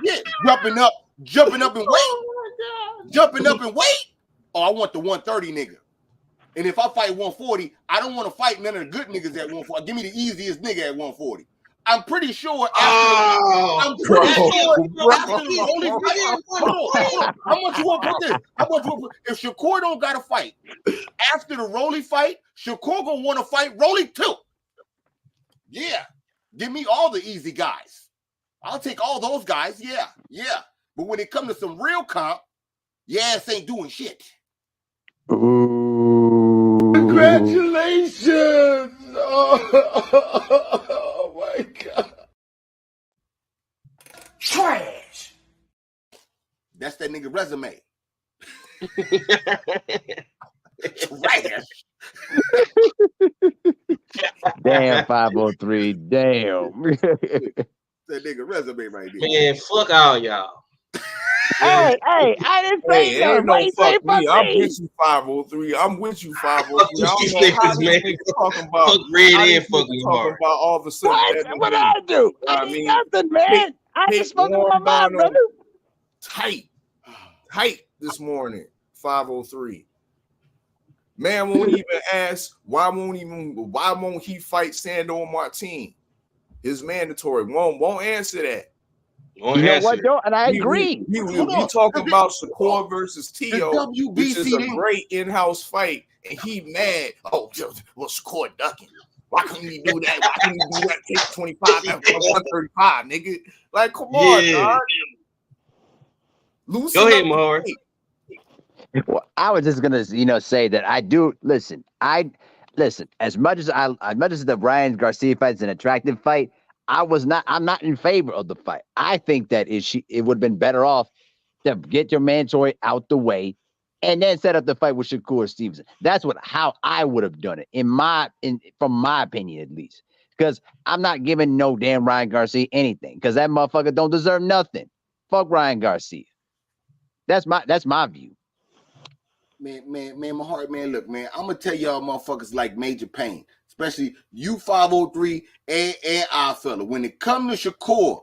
D: Yeah. Jumping up and weight. Jumping up and weight. Oh, I want the 130 nigga. And if I fight 140, I don't want to fight none of the good niggas at 140. Give me the easiest nigga at 140. I'm pretty sure how much you want to put this? If Shakur don't got to fight after the Rolly fight, Shakur gonna want to fight Rolly too. Yeah, give me all the easy guys. I'll take all those guys. Yeah. But when it comes to some real comp, your ass ain't doing shit.
F: Congratulations! Oh my God.
D: Trash. That's that nigga resume. Trash.
E: Damn, 503. Damn.
D: That nigga resume right there.
C: Man, fuck all y'all.
E: Hey, I didn't say
F: ain't no fuck me. I'm with you, 503. I'm with you, 503. I don't know how you talking about.
C: Fuck Red and fucking
F: talking about all of a sudden.
E: What I do? I mean nothing, man. I just spoke with my mind, brother.
F: Tight this morning, 503. Man won't even ask why won't he fight Sandor Martin? His mandatory won't answer that.
E: You know what, though? And I agree.
F: We talking about Shakur versus T.O., which is a great in-house fight, and he mad. Oh, well, Shakur ducking. Why couldn't he do that? Why couldn't he do that? Take 25 after 135, nigga. Like, come on, dog.
C: Go ahead, Mahar.
E: Well, I was just gonna, say that I do listen. I listen as much as the Ryan Garcia fight is an attractive fight. I'm not in favor of the fight. I think that it would have been better off to get your mandatory out the way and then set up the fight with Shakur Stevenson. That's how I would have done it from my opinion at least. Because I'm not giving no damn Ryan Garcia anything because that motherfucker don't deserve nothing. Fuck Ryan Garcia. That's my view.
D: Man, my heart, man. Look, man, I'm gonna tell y'all motherfuckers like Major Pain, especially you 503 and our fella. When it comes to Shakur,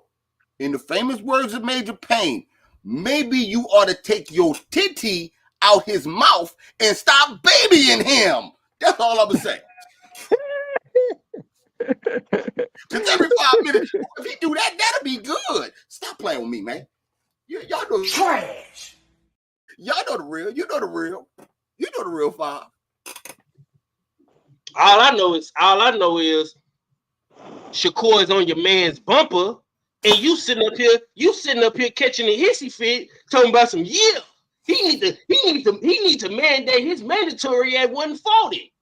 D: in the famous words of Major Pain, maybe you ought to take your titty out his mouth and stop babying him. That's all I'm gonna say. Because every 5 minutes, if he do that, that'll be good. Stop playing with me, man. Y'all know trash. Y'all know the real. You know the real. You know the real 5.
C: All I know is Shakur is on your man's bumper, and you sitting up here catching a hissy fit, talking about some he need to mandate his mandatory at 140.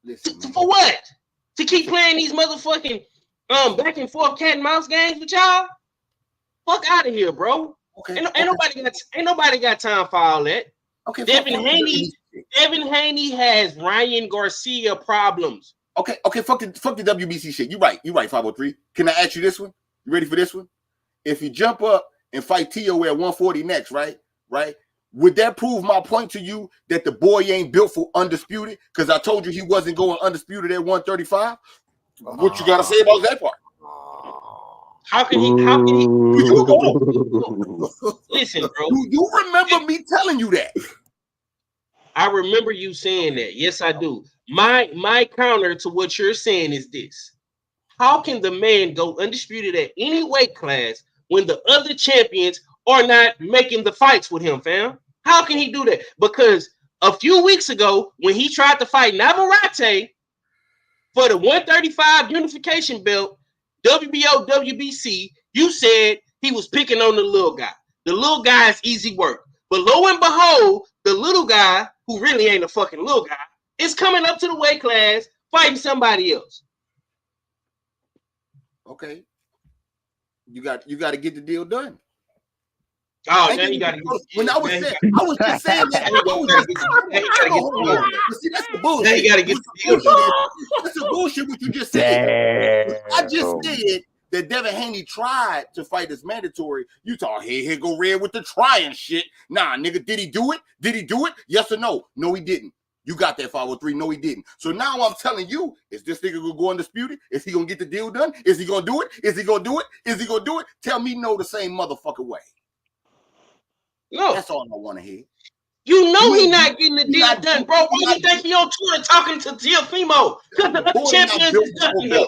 D: Listen,
C: for what? To keep playing these motherfucking back and forth cat and mouse games with y'all? Fuck out of here, bro.
D: Okay.
C: Ain't nobody got time for all that.
D: Okay.
C: Devin Haney has Ryan Garcia problems.
D: Okay. Fuck the WBC shit. You right, 503. Can I ask you this one? You ready for this one? If you jump up and fight T.O. at 140 next, right? Would that prove my point to you that the boy ain't built for undisputed? Because I told you he wasn't going undisputed at 135. What you gotta say about that part?
C: How can he? Listen, bro.
D: Do you remember me telling you that?
C: I remember you saying that. Yes, I do. My counter to what you're saying is this: how can the man go undisputed at any weight class when the other champions are not making the fights with him, fam? How can he do that? Because a few weeks ago, when he tried to fight Navarrete for the 135 unification belt, WBO, WBC, you said he was picking on the little guy. The little guy is easy work. But lo and behold, the little guy, who really ain't a fucking little guy, is coming up to the weight class fighting somebody else.
D: Okay. You got to get the deal done.
C: Oh, now you got to.
D: When I was just saying that. See, that's the bullshit.
C: Now you got to get the deal done.
D: That's the bullshit what you just said. I just said that Devin Haney tried to fight his mandatory. You talk, here go Red with the trying shit. Nah, nigga, did he do it? Did he do it? Yes or no? No, he didn't. You got that 503. No, he didn't. So now I'm telling you, is this nigga gonna go undisputed? Is he gonna get the deal done? Is he gonna do it? Is he gonna do it? Is he gonna do it? Tell me no the same motherfucking way.
C: No.
D: That's all I want to hear.
C: You know he not getting the deal done, bro. Why you think he on Twitter talking to Teofimo? Because the other champions is ducking him.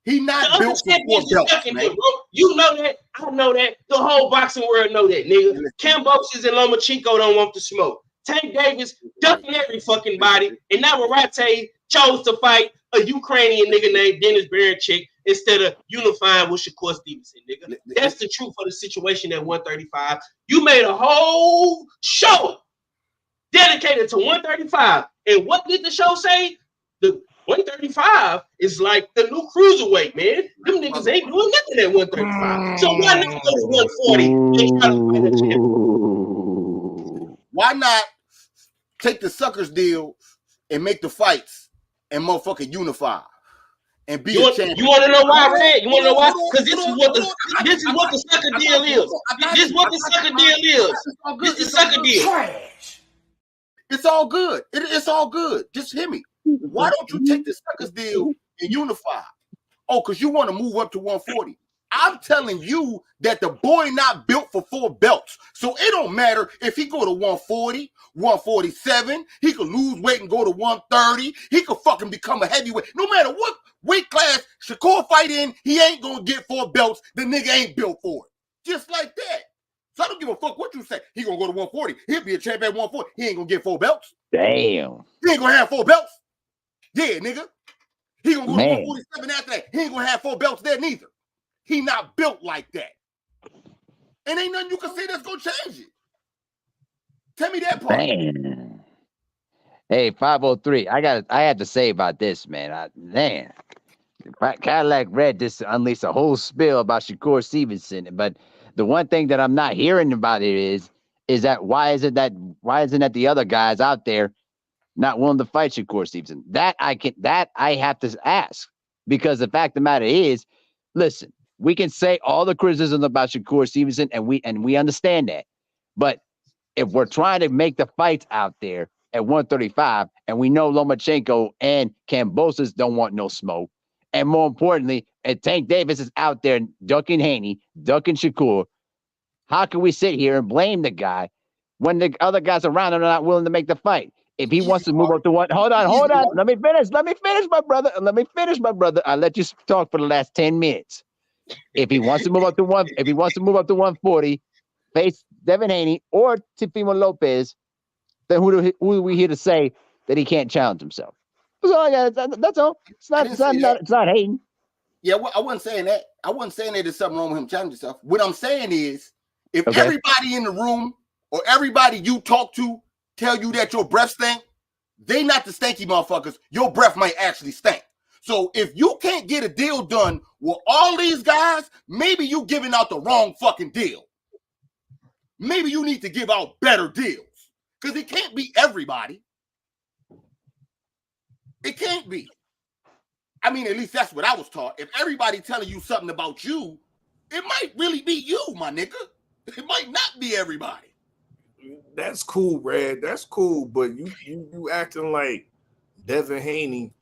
D: He not built for 4 belts, man.
C: Him, bro. You know that. I know that. The whole boxing world know that, nigga. Cambosis and Lomachenko don't want the smoke. Tank Davis ducking every fucking body. And Navarrete chose to fight a Ukrainian nigga named Dennis Baranchik instead of unifying with Shakur Stevenson, nigga. That's the truth of the situation at 135. You made a whole show dedicated to 135. And what did the show say? The 135 is like the new cruiserweight, man. Them niggas ain't doing nothing at 135. So why not go to 140 and try to fight a champion?
D: Why not take the suckers deal and make the fights and motherfucking unify and be a champion?
C: You want to know why, Red? You want to know why? Because this is what the sucker deal is. This is what the sucker deal is. This is sucker deal.
D: It's all good. It's all good. Just hear me. Why don't you take the suckers deal and unify? Oh, because you want to move up to 140. I'm telling you that the boy not built for 4 belts. So it don't matter if he go to 140, 147. He could lose weight and go to 130. He could fucking become a heavyweight. No matter what weight class Shakur fight in, he ain't going to get 4 belts. The nigga ain't built for it. Just like that. So I don't give a fuck what you say. He going to go to 140. He'll be a champ at 140. He ain't going to get 4 belts.
E: Damn.
D: He ain't going to have 4 belts. Yeah, nigga. He going to go to 147 after that. He ain't going to have 4 belts there neither. He not built like that. And ain't nothing you can say that's going to change it. Tell me that part.
E: Man. Hey, 503. I had to say about this, man. Cadillac Red just unleashed a whole spill about Shakur Stevenson. But the one thing that I'm not hearing about it is that why isn't that the other guys out there not willing to fight Shakur Stevenson? That I have to ask, because the fact of the matter is, listen, we can say all the criticism about Shakur Stevenson, and we understand that, but if we're trying to make the fights out there at 135, and we know Lomachenko and Kambosos don't want no smoke, and more importantly, and Tank Davis is out there ducking Haney, ducking Shakur, how can we sit here and blame the guy when the other guys around him are not willing to make the fight? If he wants to move up to one, hold on. Let me finish, my brother. I let you talk for the last 10 minutes. If he wants to move up to 140, face Devin Haney or Teofimo Lopez, then who are we here to say that he can't challenge himself? That's all I got. That's all. It's not hating.
D: Yeah, well, I wasn't saying that. I wasn't saying that there's something wrong with him challenging himself. What I'm saying is, if everybody in the room or everybody you talk to tell you that your breath stink, they not the stanky motherfuckers. Your breath might actually stink. So if you can't get a deal done with all these guys, maybe you giving out the wrong fucking deal. Maybe you need to give out better deals, because it can't be everybody. It can't be. I mean, at least that's what I was taught. If everybody telling you something about you, it might really be you, my nigga. It might not be everybody.
F: That's cool, Red. That's cool, but you acting like Devin Haney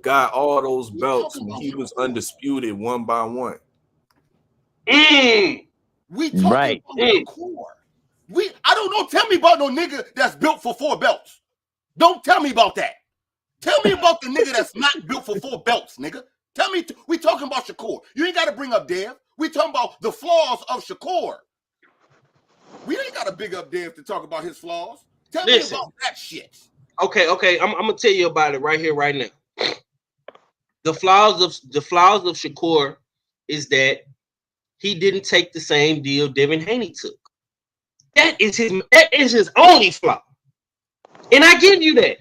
F: got all those belts when he was undisputed one by one.
D: We talking about the core. I don't know. Tell me about no nigga that's built for 4 belts. Don't tell me about that. Tell me about the nigga that's not built for 4 belts, nigga. Tell me, we talking about Shakur. You ain't got to bring up Dev. We talking about the flaws of Shakur. We ain't got to big up Dev to talk about his flaws. Tell me about that shit.
C: Okay. I'm gonna tell you about it right here, right now. The flaws of Shakur is that he didn't take the same deal Devin Haney took. That is his only flaw. And I give you that.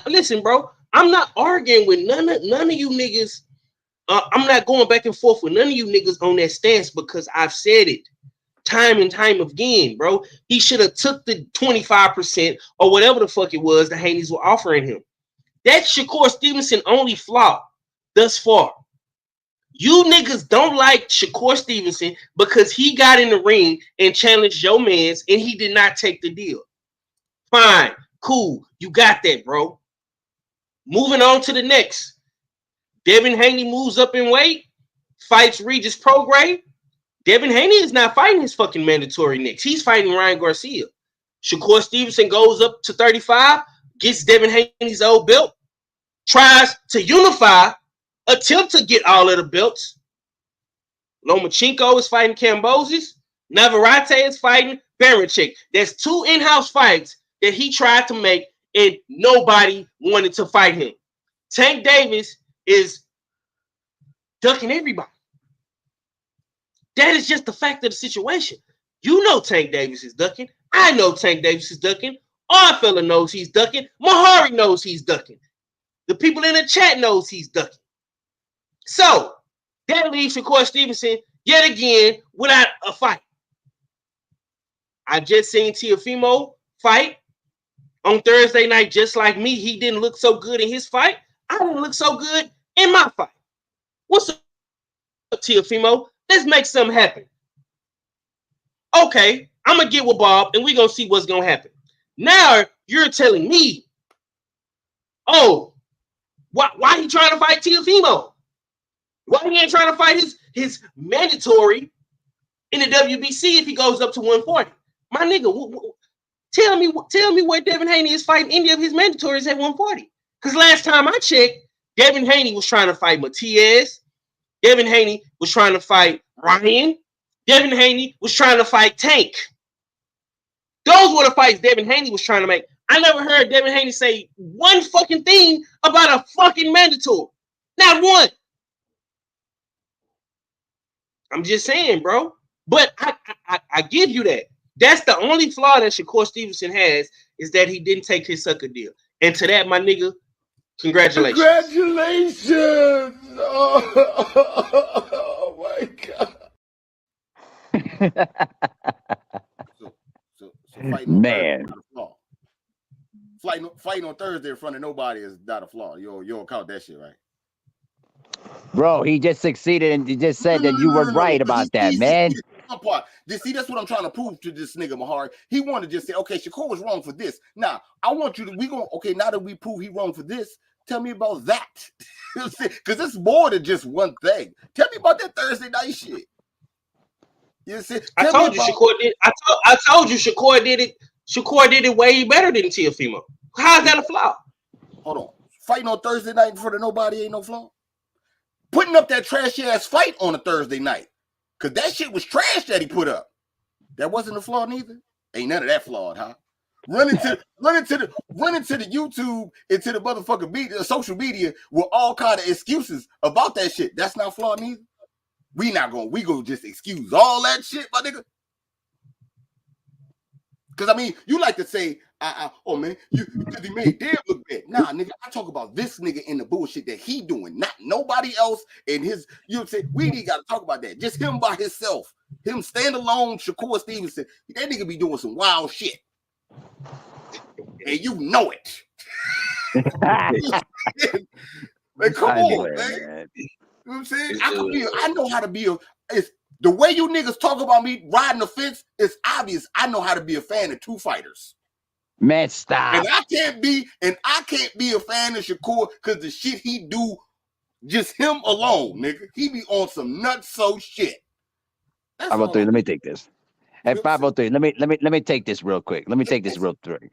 C: Listen, bro, I'm not arguing with none of you niggas. I'm not going back and forth with none of you niggas on that stance, because I've said it time and time again, bro. He should have took the 25% or whatever the fuck it was the Haneys were offering him. That's Shakur Stevenson only flaw thus far. You niggas don't like Shakur Stevenson because he got in the ring and challenged your mans and he did not take the deal. Fine, cool, you got that, bro. Moving on to the next. Devin Haney moves up in weight, fights Regis Prograis. Devin Haney is not fighting his fucking mandatory next. He's fighting Ryan Garcia. Shakur Stevenson goes up to 35, gets Devin Haney's old belt, tries to unify, attempt to get all of the belts. Lomachenko is fighting Kambosos. Navarrete is fighting Barichik. There's 2 in-house fights that he tried to make, and nobody wanted to fight him. Tank Davis is ducking everybody. That is just the fact of the situation. You know Tank Davis is ducking. I know Tank Davis is ducking. Our fella knows he's ducking. Mahari knows he's ducking. The people in the chat knows he's ducking. So that leaves Shakur Stevenson yet again without a fight. I just seen Teofimo fight on Thursday night, just like me. He didn't look so good in his fight. I didn't look so good in my fight. What's up, Teofimo? Let's make something happen. Okay, I'm going to get with Bob, and we're going to see what's going to happen. Now, you're telling me, oh, why he trying to fight Teofimo? Why he ain't trying to fight his mandatory in the WBC if he goes up to 140? My nigga, tell me where Devin Haney is fighting any of his mandatories at 140. Because last time I checked, Devin Haney was trying to fight Matias. Devin Haney was trying to fight Ryan. Devin Haney was trying to fight Tank. Those were the fights Devin Haney was trying to make. I never heard Devin Haney say one fucking thing about a fucking mandatory. Not one. I'm just saying, bro. But I give you that. That's the only flaw that Shakur Stevenson has, is that he didn't take his sucker deal. And to that, my nigga, congratulations.
D: Congratulations! Oh my God. So fighting on Thursday is not a flaw. Fighting on Thursday in front of nobody is not a flaw. You don't count that shit, right?
E: Bro, he just succeeded and he just said that you were right about that, man.
D: See, that's what I'm trying to prove to this nigga Mahari. He wanted to just say, okay, Shakur was wrong for this. Now, I want you to, now that we prove he wrong for this, tell me about that. Because it's more than just one thing. Tell me about that Thursday night shit. You see,
C: I told you Shakur did. I told you Shakur did it. Shakur did it way better than Teofimo. How's that a flaw?
D: Hold on. Fighting on Thursday night in front of nobody ain't no flaw. Putting up that trashy ass fight on a Thursday night, because that shit was trash that he put up. That wasn't a flaw neither. Ain't none of that flawed, huh? Running to the YouTube and to the motherfucking media, social media with all kind of excuses about that shit. That's not flawed neither. We gonna just excuse all that shit, my nigga. Because I mean, you like to say, oh man, because he made damn look bad. Nah, nigga, I talk about this nigga and the bullshit that he doing, not nobody else and his, you know what I'm saying? We ain't gotta talk about that. Just him by himself. Him standalone, Shakur Stevenson. That nigga be doing some wild shit. And you know it. Man, come on, man. You know what I'm saying? I know how to be the way you niggas talk about me riding the fence is obvious. I know how to be a fan of two fighters.
E: Man, stop.
D: And I can't be a fan of Shakur because the shit he do, just him alone, nigga. He be on some nutso shit.
E: 503, let me take this. Hey, 503, let me take this real quick. Let me take this real quick.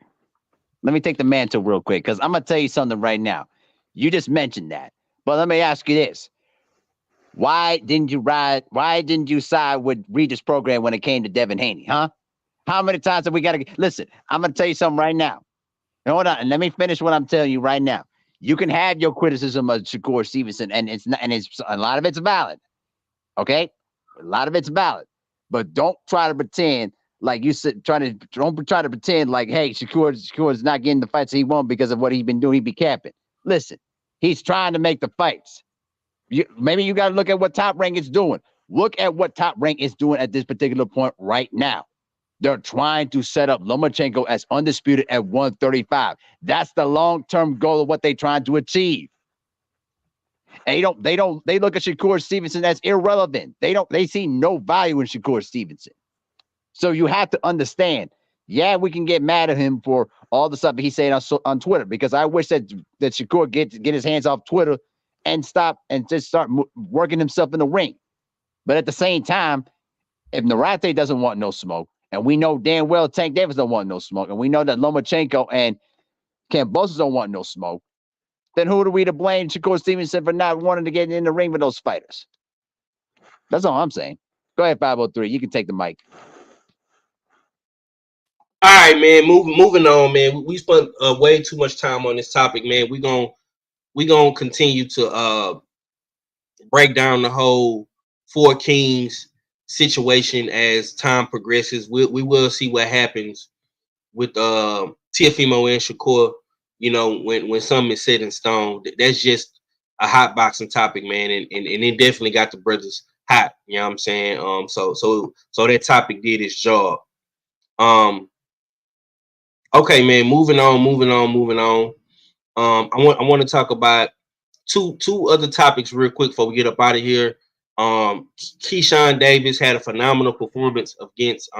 E: Let me take the mantle real quick, because I'm gonna tell you something right now. You just mentioned that. But let me ask you this. Why didn't you side with Regis' program when it came to Devin Haney, huh? How many times have we got to listen? I'm gonna tell you something right now. Hold on, and let me finish what I'm telling you right now. You can have your criticism of Shakur Stevenson, and it's a lot of it's valid. Okay? A lot of it's valid. But don't try to pretend like you said, don't try to pretend like, hey, Shakur is not getting the fights he won because of what he's been doing. He be capping. Listen, he's trying to make the fights. Maybe you got to look at what Top Rank is doing. Look at what Top Rank is doing at this particular point right now. They're trying to set up Lomachenko as undisputed at 135. That's the long-term goal of what they're trying to achieve. And they look at Shakur Stevenson as irrelevant. They see no value in Shakur Stevenson. So you have to understand, yeah, we can get mad at him for all the stuff that he's saying on Twitter, because I wish that Shakur get his hands off Twitter and stop and just start working himself in the ring. But at the same time, if Narate doesn't want no smoke, and we know damn well Tank Davis don't want no smoke, and we know that Lomachenko and Kambosos don't want no smoke, then who are we to blame Shakur Stevenson for not wanting to get in the ring with those fighters? That's all I'm saying. Go ahead, 503. You can take the mic.
C: All right, man. Moving on, man. We spent way too much time on this topic, man. We gonna continue to break down the whole Four Kings situation as time progresses. We will see what happens with Teofimo and Shakur. You know, when something is set in stone. That's just a hot boxing topic, man, and it definitely got the brothers hot. You know what I'm saying? So that topic did its job. Okay, man. Moving on. I want to talk about two other topics real quick before we get up out of here. Keyshawn Davis had a phenomenal performance against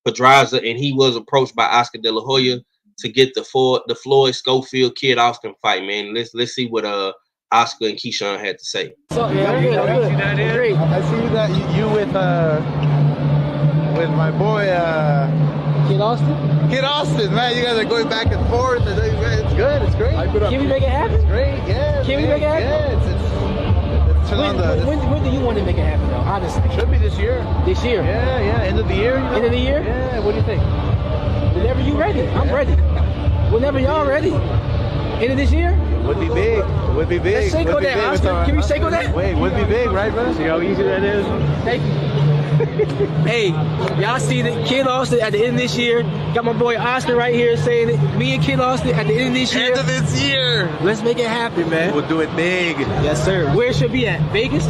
C: Pedraza, and he was approached by Oscar De La Hoya to get the Floyd Schofield Kid Austin fight, man. Let's see what Oscar and Keyshawn had to say.
I: So, yeah, I'm good. Great. I see that you with my boy Kid Austin, man. You guys are going back and forth. It's good. It's great.
J: Can we make it happen?
I: It's great. Yeah.
J: Can we make it happen?
I: Yeah.
J: When do you want to make it happen, though? Honestly,
I: should be this year.
J: This year?
I: Yeah. End of the year.
J: End of the year?
I: Yeah. What do you think?
J: Whenever you ready, I'm ready. Whenever y'all ready. End of this year?
I: Would be big. Would be big.
J: Let's shake on that, Oscar. Can we shake on that?
I: Wait, would be big, right, brother?
J: See how easy that is? Thank you. Hey, y'all see the Kid Austin at the end of this year. Got my boy Oscar right here saying it. Me and Kid Austin at the end of this year.
I: End of this year.
J: Let's make it happen, man.
I: We'll do it big.
J: Yes, sir. Where should it be at? Vegas?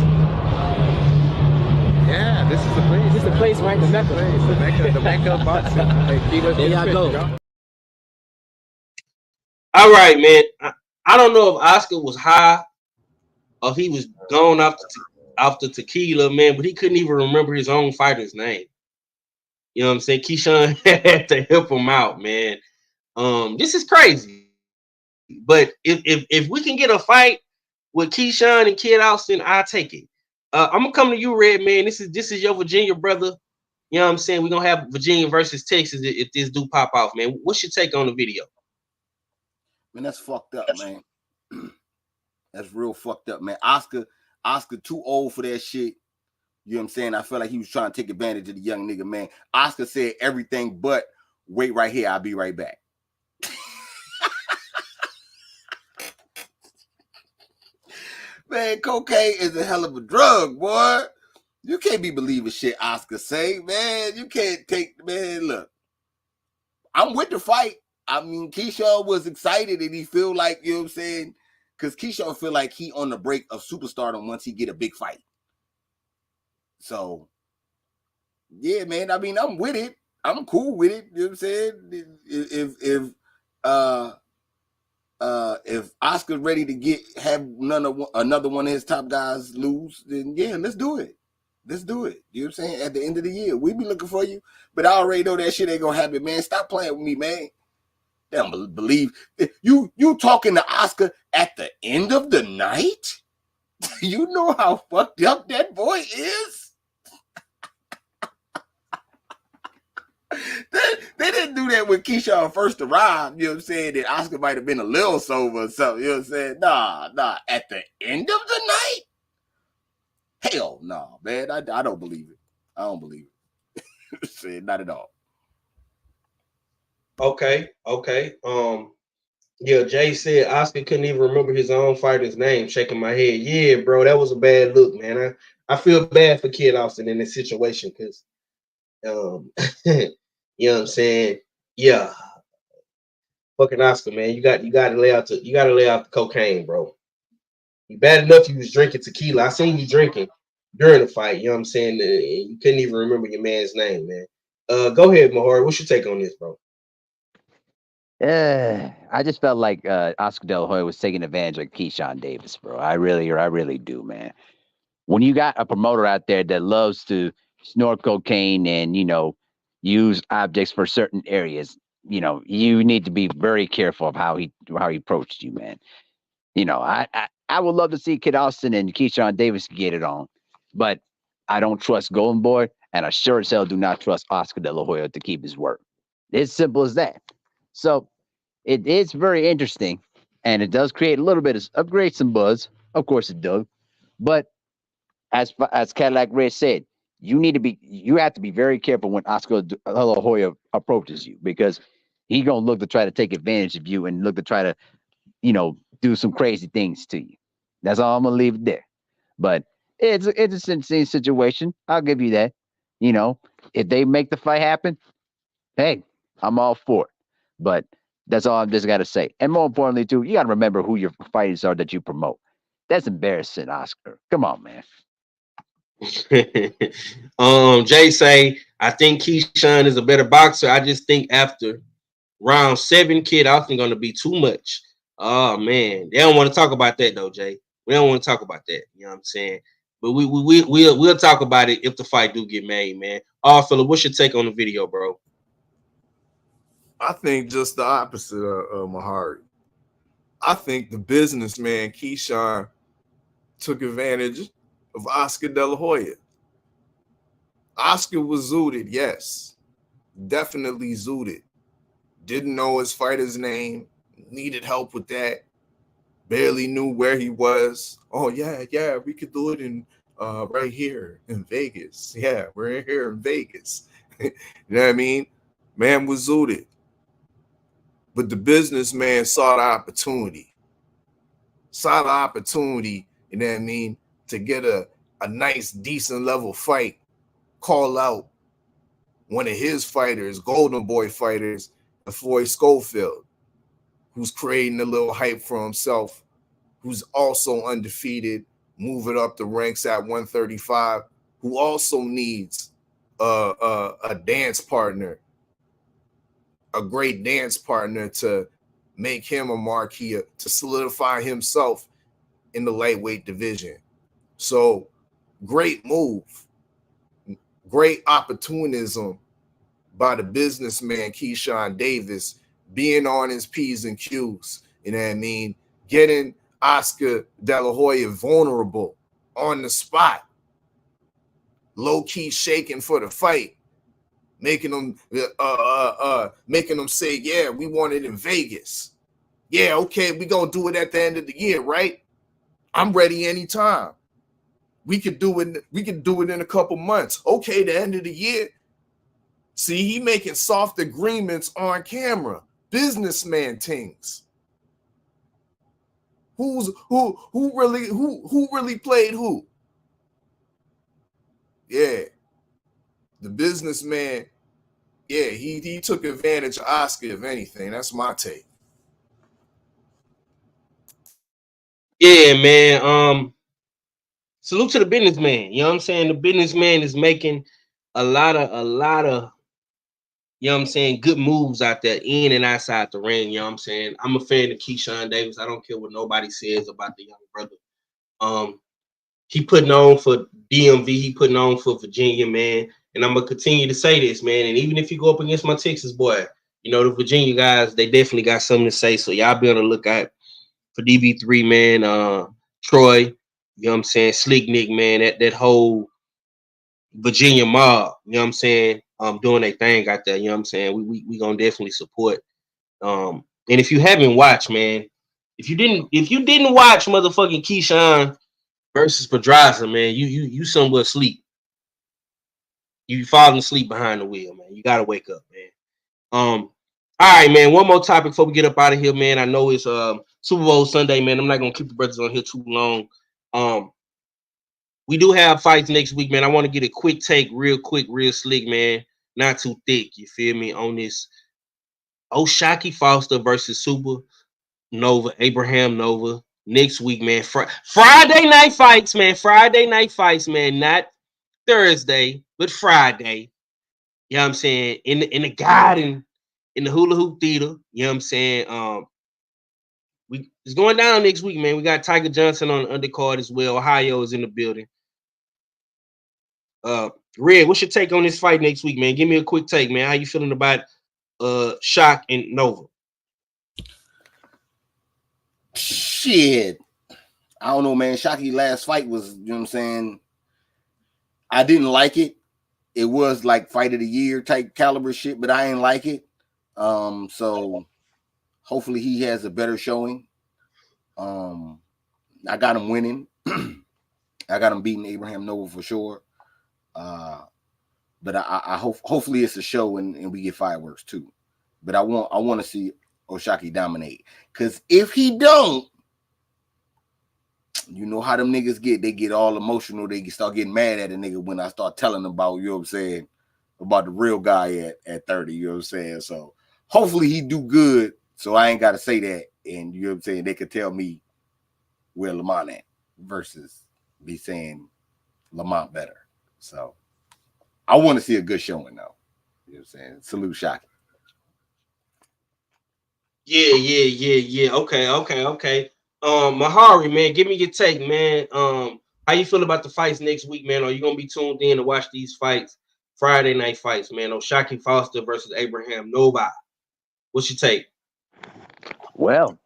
I: Yeah, this is the place.
J: This is the place, right? The Mecca.
I: The Mecca of boxing.
J: There y'all go.
C: All right, man. I don't know if Oscar was high or he was gone after tequila, man, but he couldn't even remember his own fighter's name. You know what I'm saying? Keyshawn had to help him out, man. This is crazy. But if we can get a fight with Keyshawn and Kid Austin, I'll take it. I'm gonna come to you, Red Man. This is your Virginia brother. You know what I'm saying? We're gonna have Virginia versus Texas if this do pop off, man. What's your take on the video?
D: Man, that's fucked up, man. That's real fucked up, man. Oscar too old for that shit. You know what I'm saying? I feel like he was trying to take advantage of the young nigga, man. Oscar said everything but wait right here. I'll be right back. Man, cocaine is a hell of a drug, boy. You can't be believing shit Oscar say, man. You can't take, man, look. I'm with the fight. I mean, Keyshawn was excited and he feel like, you know what I'm saying? Because Keyshawn feel like he on the break of superstardom once he get a big fight. So, yeah, man. I mean, I'm with it. I'm cool with it. You know what I'm saying? If Oscar's ready to have another one of his top guys lose, then yeah, let's do it. Let's do it. You know what I'm saying? At the end of the year, we be looking for you. But I already know that shit ain't gonna happen, man. Stop playing with me, man. They don't believe you talking to Oscar at the end of the night. You know how fucked up that boy is. They didn't do that when Keyshawn first arrived. You know what I'm saying? That Oscar might have been a little sober or something. You know what I'm saying? Nah. At the end of the night? Hell no, man. I don't believe it. I don't believe it. Not at all.
C: Okay. Yeah, Jay said Oscar couldn't even remember his own fighter's name. Shaking my head. Yeah, bro, that was a bad look, man. I feel bad for Kid Austin in this situation because, you know what I'm saying? Yeah, fucking Oscar, man. You got to lay out the cocaine, bro. You bad enough you was drinking tequila. I seen you drinking during the fight. You know what I'm saying? You couldn't even remember your man's name, man. Go ahead, Mahori. What's your take on this, bro?
E: I just felt like Oscar De La Hoya was taking advantage of Keyshawn Davis, bro. I really do, man. When you got a promoter out there that loves to snort cocaine and, use objects for certain areas, you need to be very careful of how he approached you, man. I would love to see Kid Austin and Keyshawn Davis get it on, but I don't trust Golden Boy, and I sure as hell do not trust Oscar De La Hoya to keep his word. It's simple as that. So it is very interesting, and it does create a little bit of some buzz. Of course it does. But as Cadillac Red said, you have to be very careful when Oscar De La Hoya approaches you, because he's gonna look to try to take advantage of you and look to try to, do some crazy things to you. That's all I'm gonna leave it there. But it's an interesting situation. I'll give you that. If they make the fight happen, hey, I'm all for it. But that's all I'm just got to say. And more importantly, too, you got to remember who your fighters are that you promote. That's embarrassing, Oscar. Come on, man.
C: Jay say, I think Keyshawn is a better boxer. I just think after round 7, Kid Austin going to be too much. Oh, man. They don't want to talk about that, though, Jay. We don't want to talk about that. You know what I'm saying? But we'll talk about it if the fight do get made, man. Philip, what's your take on the video, bro?
F: I think just the opposite of Mahari. I think the businessman Keyshawn took advantage of Oscar De La Hoya. Oscar was zooted, yes. Definitely zooted. Didn't know his fighter's name. Needed help with that. Barely knew where he was. Oh, yeah, we could do it in right here in Vegas. Yeah, we're here in Vegas. You know what I mean? Man was zooted. But the businessman saw the opportunity. Saw the opportunity, you know what I mean, to get a nice, decent level fight call out one of his fighters, Golden Boy fighters, Floyd Schofield, who's creating a little hype for himself, who's also undefeated, moving up the ranks at 135, who also needs a dance partner, a great dance partner to make him a marquee, to solidify himself in the lightweight division. So great move, great opportunism by the businessman Keyshawn Davis, being on his P's and Q's, you know what I mean? Getting Oscar De La Hoya vulnerable on the spot, low-key shaking for the fight, making them say, yeah, we want it in Vegas. Yeah, okay, we gonna do it at the end of the year, right? I'm ready anytime. We could do it in a couple months. Okay, the end of the year. See, he making soft agreements on camera. Businessman things. Who really played who? Yeah. The businessman, yeah, he took advantage of Oscar, if anything. That's my take.
C: Yeah, man. Salute to the businessman. You know what I'm saying? The businessman is making a lot of, you know what I'm saying, good moves out there in and outside the ring. You know what I'm saying? I'm a fan of Keyshawn Davis. I don't care what nobody says about the young brother. He putting on for DMV, he putting on for Virginia, man. And I'm gonna continue to say this, man. And even if you go up against my Texas boy, you know, the Virginia guys, they definitely got something to say. So y'all be on the lookout for DB3, man. Troy, you know what I'm saying, Slick Nick, man, that whole Virginia mob, you know what I'm saying, doing their thing out there, you know what I'm saying. We gonna definitely support. And if you haven't watched, man, if you didn't watch motherfucking Keyshawn versus Pedraza, man, you somewhere asleep. You falling asleep behind the wheel, man. You gotta wake up, man. All right, man. One more topic before we get up out of here, man. I know it's Super Bowl Sunday, man. I'm not gonna keep the brothers on here too long. We do have fights next week, man. I want to get a quick take, real quick, real slick, man. Not too thick, you feel me, on this Shakur Foster versus Super Nova, Abraham Nova next week, man. Friday night fights, man. Friday night fights, man. Not Thursday, but Friday. You know what I'm saying? In the garden, in the hula hoop theater. You know what I'm saying? It's going down next week, man. We got Tiger Johnson on the undercard as well. Ohio is in the building. Red, what's your take on this fight next week, man? Give me a quick take, man. How you feeling about Shock and Nova?
D: Shit. I don't know, man. Shocky's last fight was, you know what I'm saying? I didn't like it. It was like fight of the year type caliber shit, but I ain't like it. So hopefully he has a better showing. I got him winning. I got him beating Abraham Nova for sure. But I hope hopefully it's a show and we get fireworks too. But I want to see O'Shaquie dominate. Cause if he don't, you know how them niggas get. They get all emotional. They start getting mad at a nigga when I start telling them about, you know what I'm saying, about the real guy at 30, you know what I'm saying? So hopefully he do good. So I ain't got to say that. And you know what I'm saying? They could tell me where Lamont at versus be saying Lamont better. So I want to see a good showing though. You know what I'm saying? Salute Shocky.
C: Yeah. Okay. Mahari, man, give me your take, man. How you feel about the fights next week, man? Are you gonna be tuned in to watch these fights, Friday night fights, man? Shakur Foster versus Abraham Nova. What's your take?
E: Well,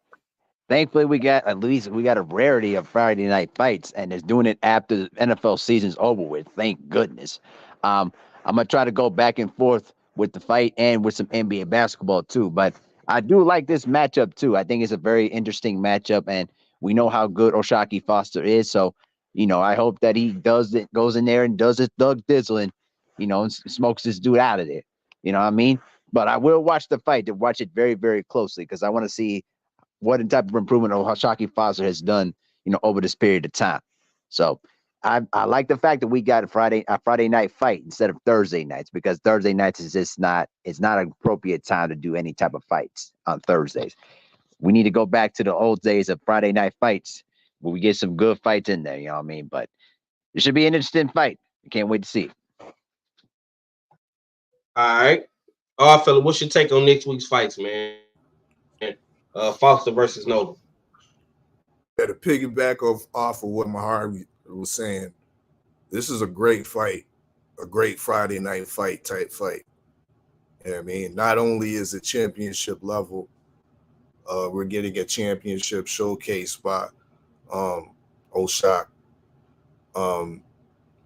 E: thankfully we got a rarity of Friday night fights, and it's doing it after the NFL season's over with. Thank goodness. I'm gonna try to go back and forth with the fight and with some NBA basketball too, but I do like this matchup too. I think it's a very interesting matchup, and we know how good Shakur Foster is. So, I hope that he goes in there and does his Doug Dizzling, and smokes this dude out of there. You know what I mean? But I will watch the fight to watch it very, very closely because I want to see what type of improvement Shakur Foster has done, over this period of time. So I like the fact that we got a Friday night fight instead of Thursday nights, because Thursday nights is just not an appropriate time to do any type of fights on Thursdays. We need to go back to the old days of Friday night fights where we get some good fights in there. You know what I mean? But it should be an interesting fight. I can't wait to see it.
C: All right. All right, fella, what's your take on next week's fights, man? Foster versus Nova.
F: Yeah, to piggyback off of what Mahari was saying, this is a great fight, a great Friday night fight type fight. You know what I mean? Not only is it championship level, we're getting a championship showcase by Oshak.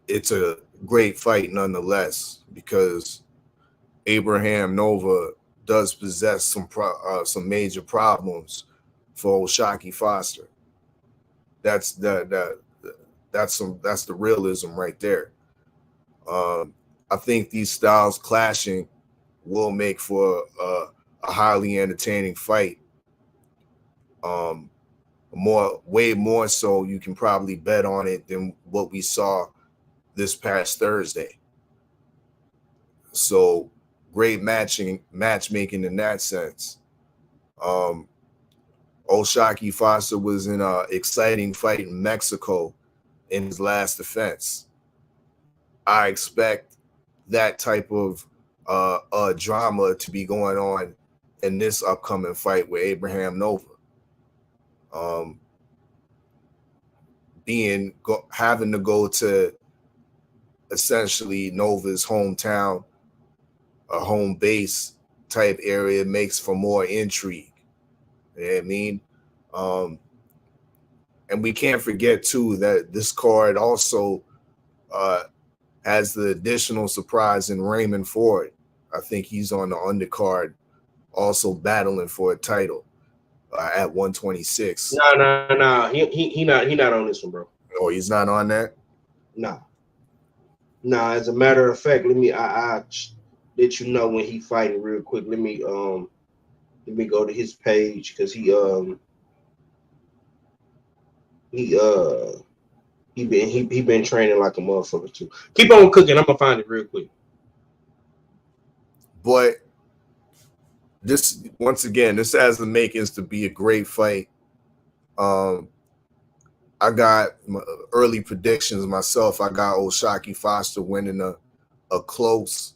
F: It's a great fight nonetheless, because Abraham Nova does possess some major problems for Oshaki Foster. That's the realism right there. I think these styles clashing will make for a highly entertaining fight. Way more so you can probably bet on it than what we saw this past Thursday. So great matchmaking in that sense. Oshaki Foster was in an exciting fight in Mexico in his last defense. I expect that type of drama to be going on in this upcoming fight with Abraham Nova. Having to go to essentially Nova's hometown, a home base type area, makes for more intrigue. You know what I mean? And we can't forget too that this card also has the additional surprise in Raymond Ford. I think he's on the undercard, also battling for a title at 126.
C: No. He not on this one, bro.
F: Oh, he's not on that?
C: No. As a matter of fact, I let you know when he fighting real quick. Let me go to his page, because he been training like a motherfucker too. Keep on cooking. I'm gonna find it real quick.
F: But this, once again, this has the makings to be a great fight. I got early predictions myself. I got Oshaki Foster winning a close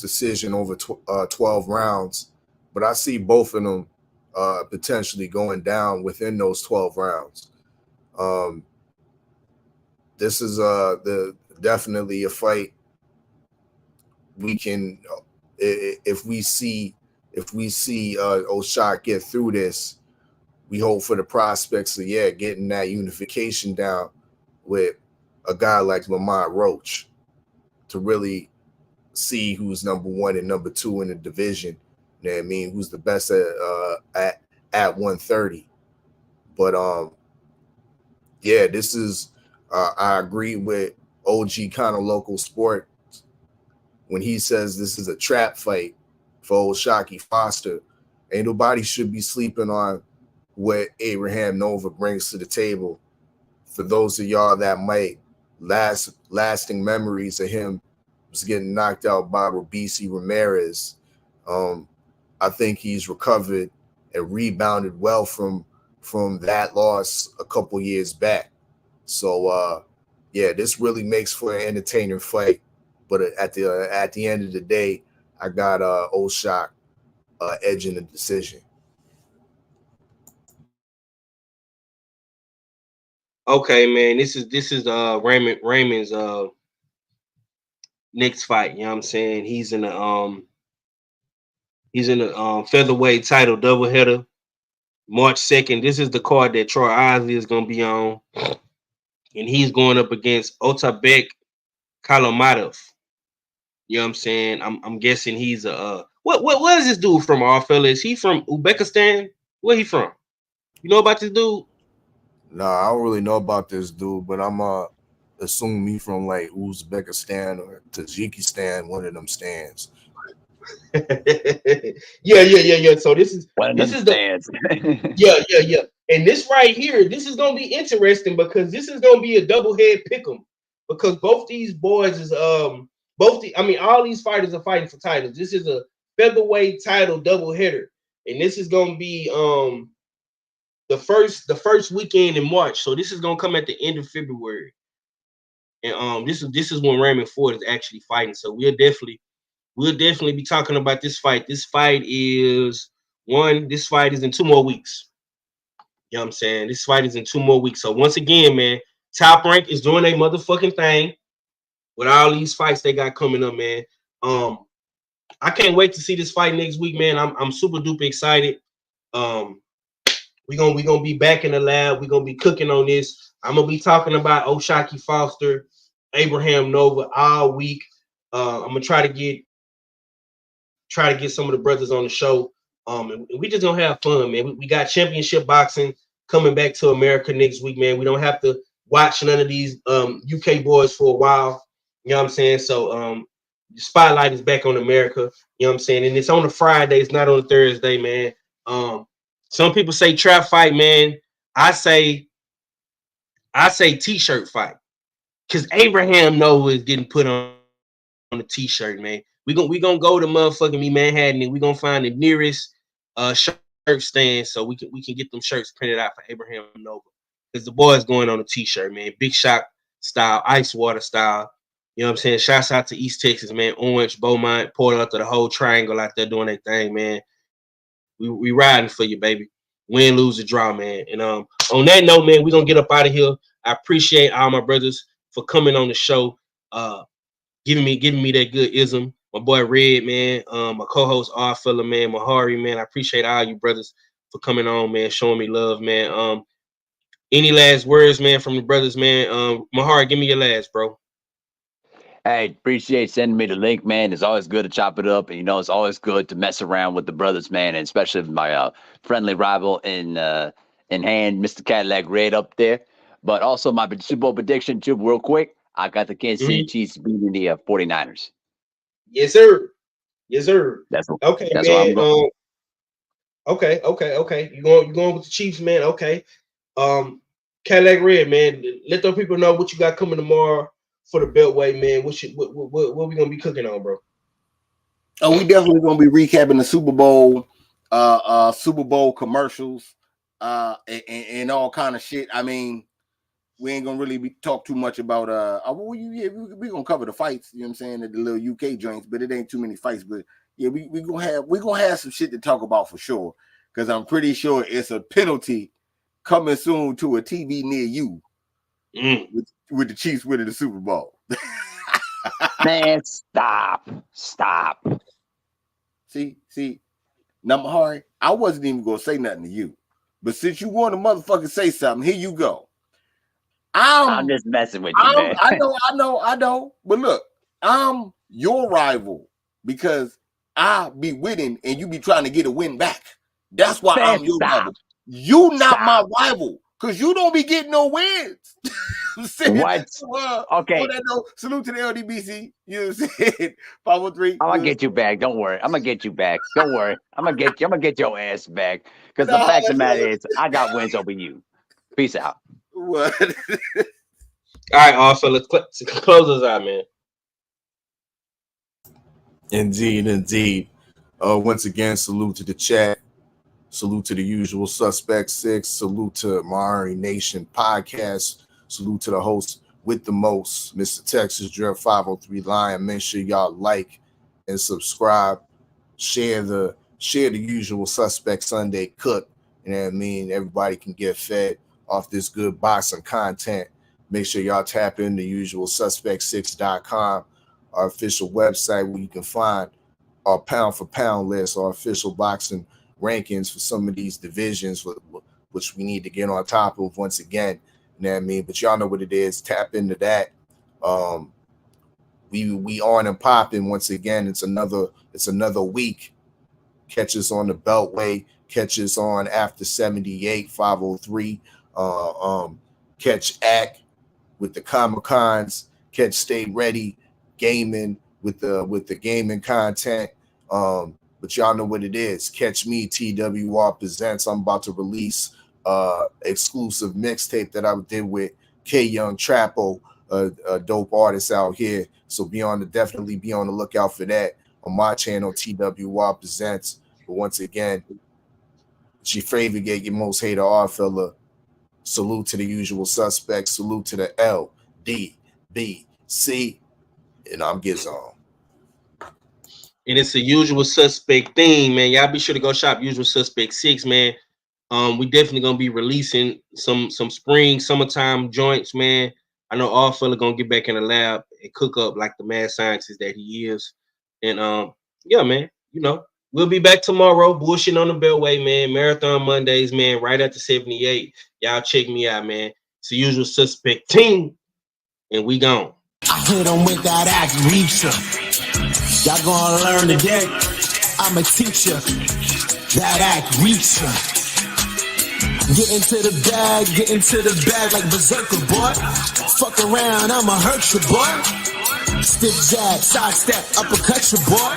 F: decision over 12 rounds, but I see both of them potentially going down within those 12 rounds. This is definitely a fight we can, if we see Oshak get through this, we hope for the prospects of getting that unification down with a guy like Lamont Roach to really see who's number one and number two in the division. You know what I mean? Who's the best at 130. But this is I agree with OG kind of local sport when he says this is a trap fight for Oshaki Foster. Ain't nobody should be sleeping on what Abraham Nova brings to the table. For those of y'all that might lasting memories of him was getting knocked out by Robisi Ramirez, I think he's recovered and rebounded well from that loss a couple years back. So this really makes for an entertaining fight. But at the end of the day, I got Oshak edging the decision.
C: Okay, man. This is Raymond's next fight. You know what I'm saying? He's in a featherweight title doubleheader, March 2nd. This is the card that Troy Isley is gonna be on, and he's going up against Otabek Kalamadov. You know what I'm saying? I'm guessing he's what is this dude from, our fella? Is he from Uzbekistan? Where he from? You know about this dude?
F: Nah, I don't really know about this dude, but I'm assuming he from like Uzbekistan or Tajikistan, one of them stands.
C: Yeah. So this is
E: stands.
C: Yeah. And this right here, this is gonna be interesting because this is gonna be a double head pick'em because both these boys is all these fighters are fighting for titles. This is a featherweight title double header, and this is gonna be the first weekend in March. So this is gonna come at the end of February, and this is when Raymond Ford is actually fighting. So we'll definitely be talking about this fight. This fight is in 2 more weeks. You know what I'm saying? This fight is in 2 more weeks. So once again, man, Top Rank is doing a motherfucking thing with all these fights they got coming up, man. I can't wait to see this fight next week, man. I'm super duper excited. We gonna be back in the lab. We're gonna be cooking on this. I'm gonna be talking about O'Shaquie Foster, Abraham Nova all week. I'm gonna try to get some of the brothers on the show. And we just gonna have fun, man. We got championship boxing coming back to America next week, man. We don't have to watch none of these UK boys for a while. You know what I'm saying? So the spotlight is back on America. You know what I'm saying? And it's on a Friday, it's not on a Thursday, man. Some people say trap fight, man. I say t-shirt fight. Because Abraham Nova is getting put on a t-shirt, man. We gonna go to motherfucking me Manhattan and we gonna find the nearest shirt stand so we can get them shirts printed out for Abraham Nova. Because the boy's going on a t-shirt, man. Big Shot style, ice water style. You know what I'm saying? Shouts out to East Texas, man. Orange, Beaumont, Port Arthur, the whole triangle out there doing their thing, man. We riding for you, baby. Win, lose, or draw, man. And on that note, man, we're gonna get up out of here. I appreciate all my brothers for coming on the show, giving me that good ism. My boy Red, man, my co-host R Fella, man, Mahari, man. I appreciate all you brothers for coming on, man, showing me love, man. Any last words, man, from the brothers, man? Mahari, give me your last, bro.
E: Hey, appreciate sending me the link, man. It's always good to chop it up. And, you know, it's always good to mess around with the brothers, man, and especially my friendly rival in hand, Mr. Cadillac Red up there. But also my Super Bowl prediction, too, real quick. I got the Kansas City Chiefs beating the 49ers.
C: Yes, sir. Yes, sir.
E: That's
C: okay,
E: that's
C: man.
E: what I'm going.
C: Okay. You going with the Chiefs, man? Okay. Cadillac Red, man. Let those people know what you got coming tomorrow for the Beltway, man. What we gonna be cooking on, bro?
D: Oh, we definitely gonna be recapping the Super Bowl commercials, and all kind of shit. I mean, we ain't gonna really talk too much about we gonna cover the fights, you know what I'm saying, at the little UK joints, but it ain't too many fights. But yeah, we gonna have some shit to talk about for sure. Because I'm pretty sure it's a penalty coming soon to a TV near you with the Chiefs winning the Super Bowl.
E: Man, stop.
D: See, now, Mahari, I wasn't even gonna say nothing to you, but since you want to motherfucking say something, here you go.
E: I'm just messing with you, man.
D: I know. But look, I'm your rival because I be winning and you be trying to get a win back. That's why I'm your rival. You not my rival because you don't be getting no wins.
E: What? Okay.
D: Salute to the LDBC. You know what I'm saying? 503.
E: I'm gonna get you back. Don't worry. I'm gonna get you back. Don't worry. I'm gonna get your ass back. Because the fact of the matter is, I got wins over you. Peace out.
D: What?
C: All right, also let's close us out, man.
F: Indeed. Once again, salute to the chat. Salute to the usual suspects 6. Salute to Mahari Nation podcast. Salute to the host with the most, Mr. Texas Drip 503 Lion. Make sure y'all like and subscribe. Share the usual suspect Sunday cook. You know what I mean? Everybody can get fed off this good boxing content. Make sure y'all tap in the usual suspect6.com, our official website where you can find our pound for pound list, our official boxing rankings for some of these divisions, which we need to get on top of once again. You know what I mean? But y'all know what it is. Tap into that. We on and popping once again. It's another week. Catch us on the Beltway. Catch us on after 78 503. Catch ACT with the Comic-Cons. Catch Stay Ready Gaming with the gaming content. But y'all know what it is. Catch me, TWR Presents. I'm about to release exclusive mixtape that I did with K Young Trapo, a dope artist out here. So definitely be on the lookout for that on my channel, TWR Presents. But once again, it's your favorite, get your most hated art fella. Salute to the usual suspects. Salute to the LDBC. And I'm Gizon.
C: And it's a usual suspect thing, man. Y'all be sure to go shop Usual Suspect 6, man. We definitely gonna be releasing some summertime joints, man. I know all fella gonna get back in the lab and cook up like the mad scientist that he is. And yeah, man, you know, we'll be back tomorrow, bullshitting on the Beltway, man. Marathon Mondays, man, right after 78. Y'all check me out, man. It's the Usual Suspect team, and we gone.
K: I hit them with that act reacher. Y'all gonna learn today. I'm a teacher. That act reacher. Get into the bag like berserker, boy. Fuck around, I'ma hurt you, boy. Stiff jab, side step, uppercut you, boy.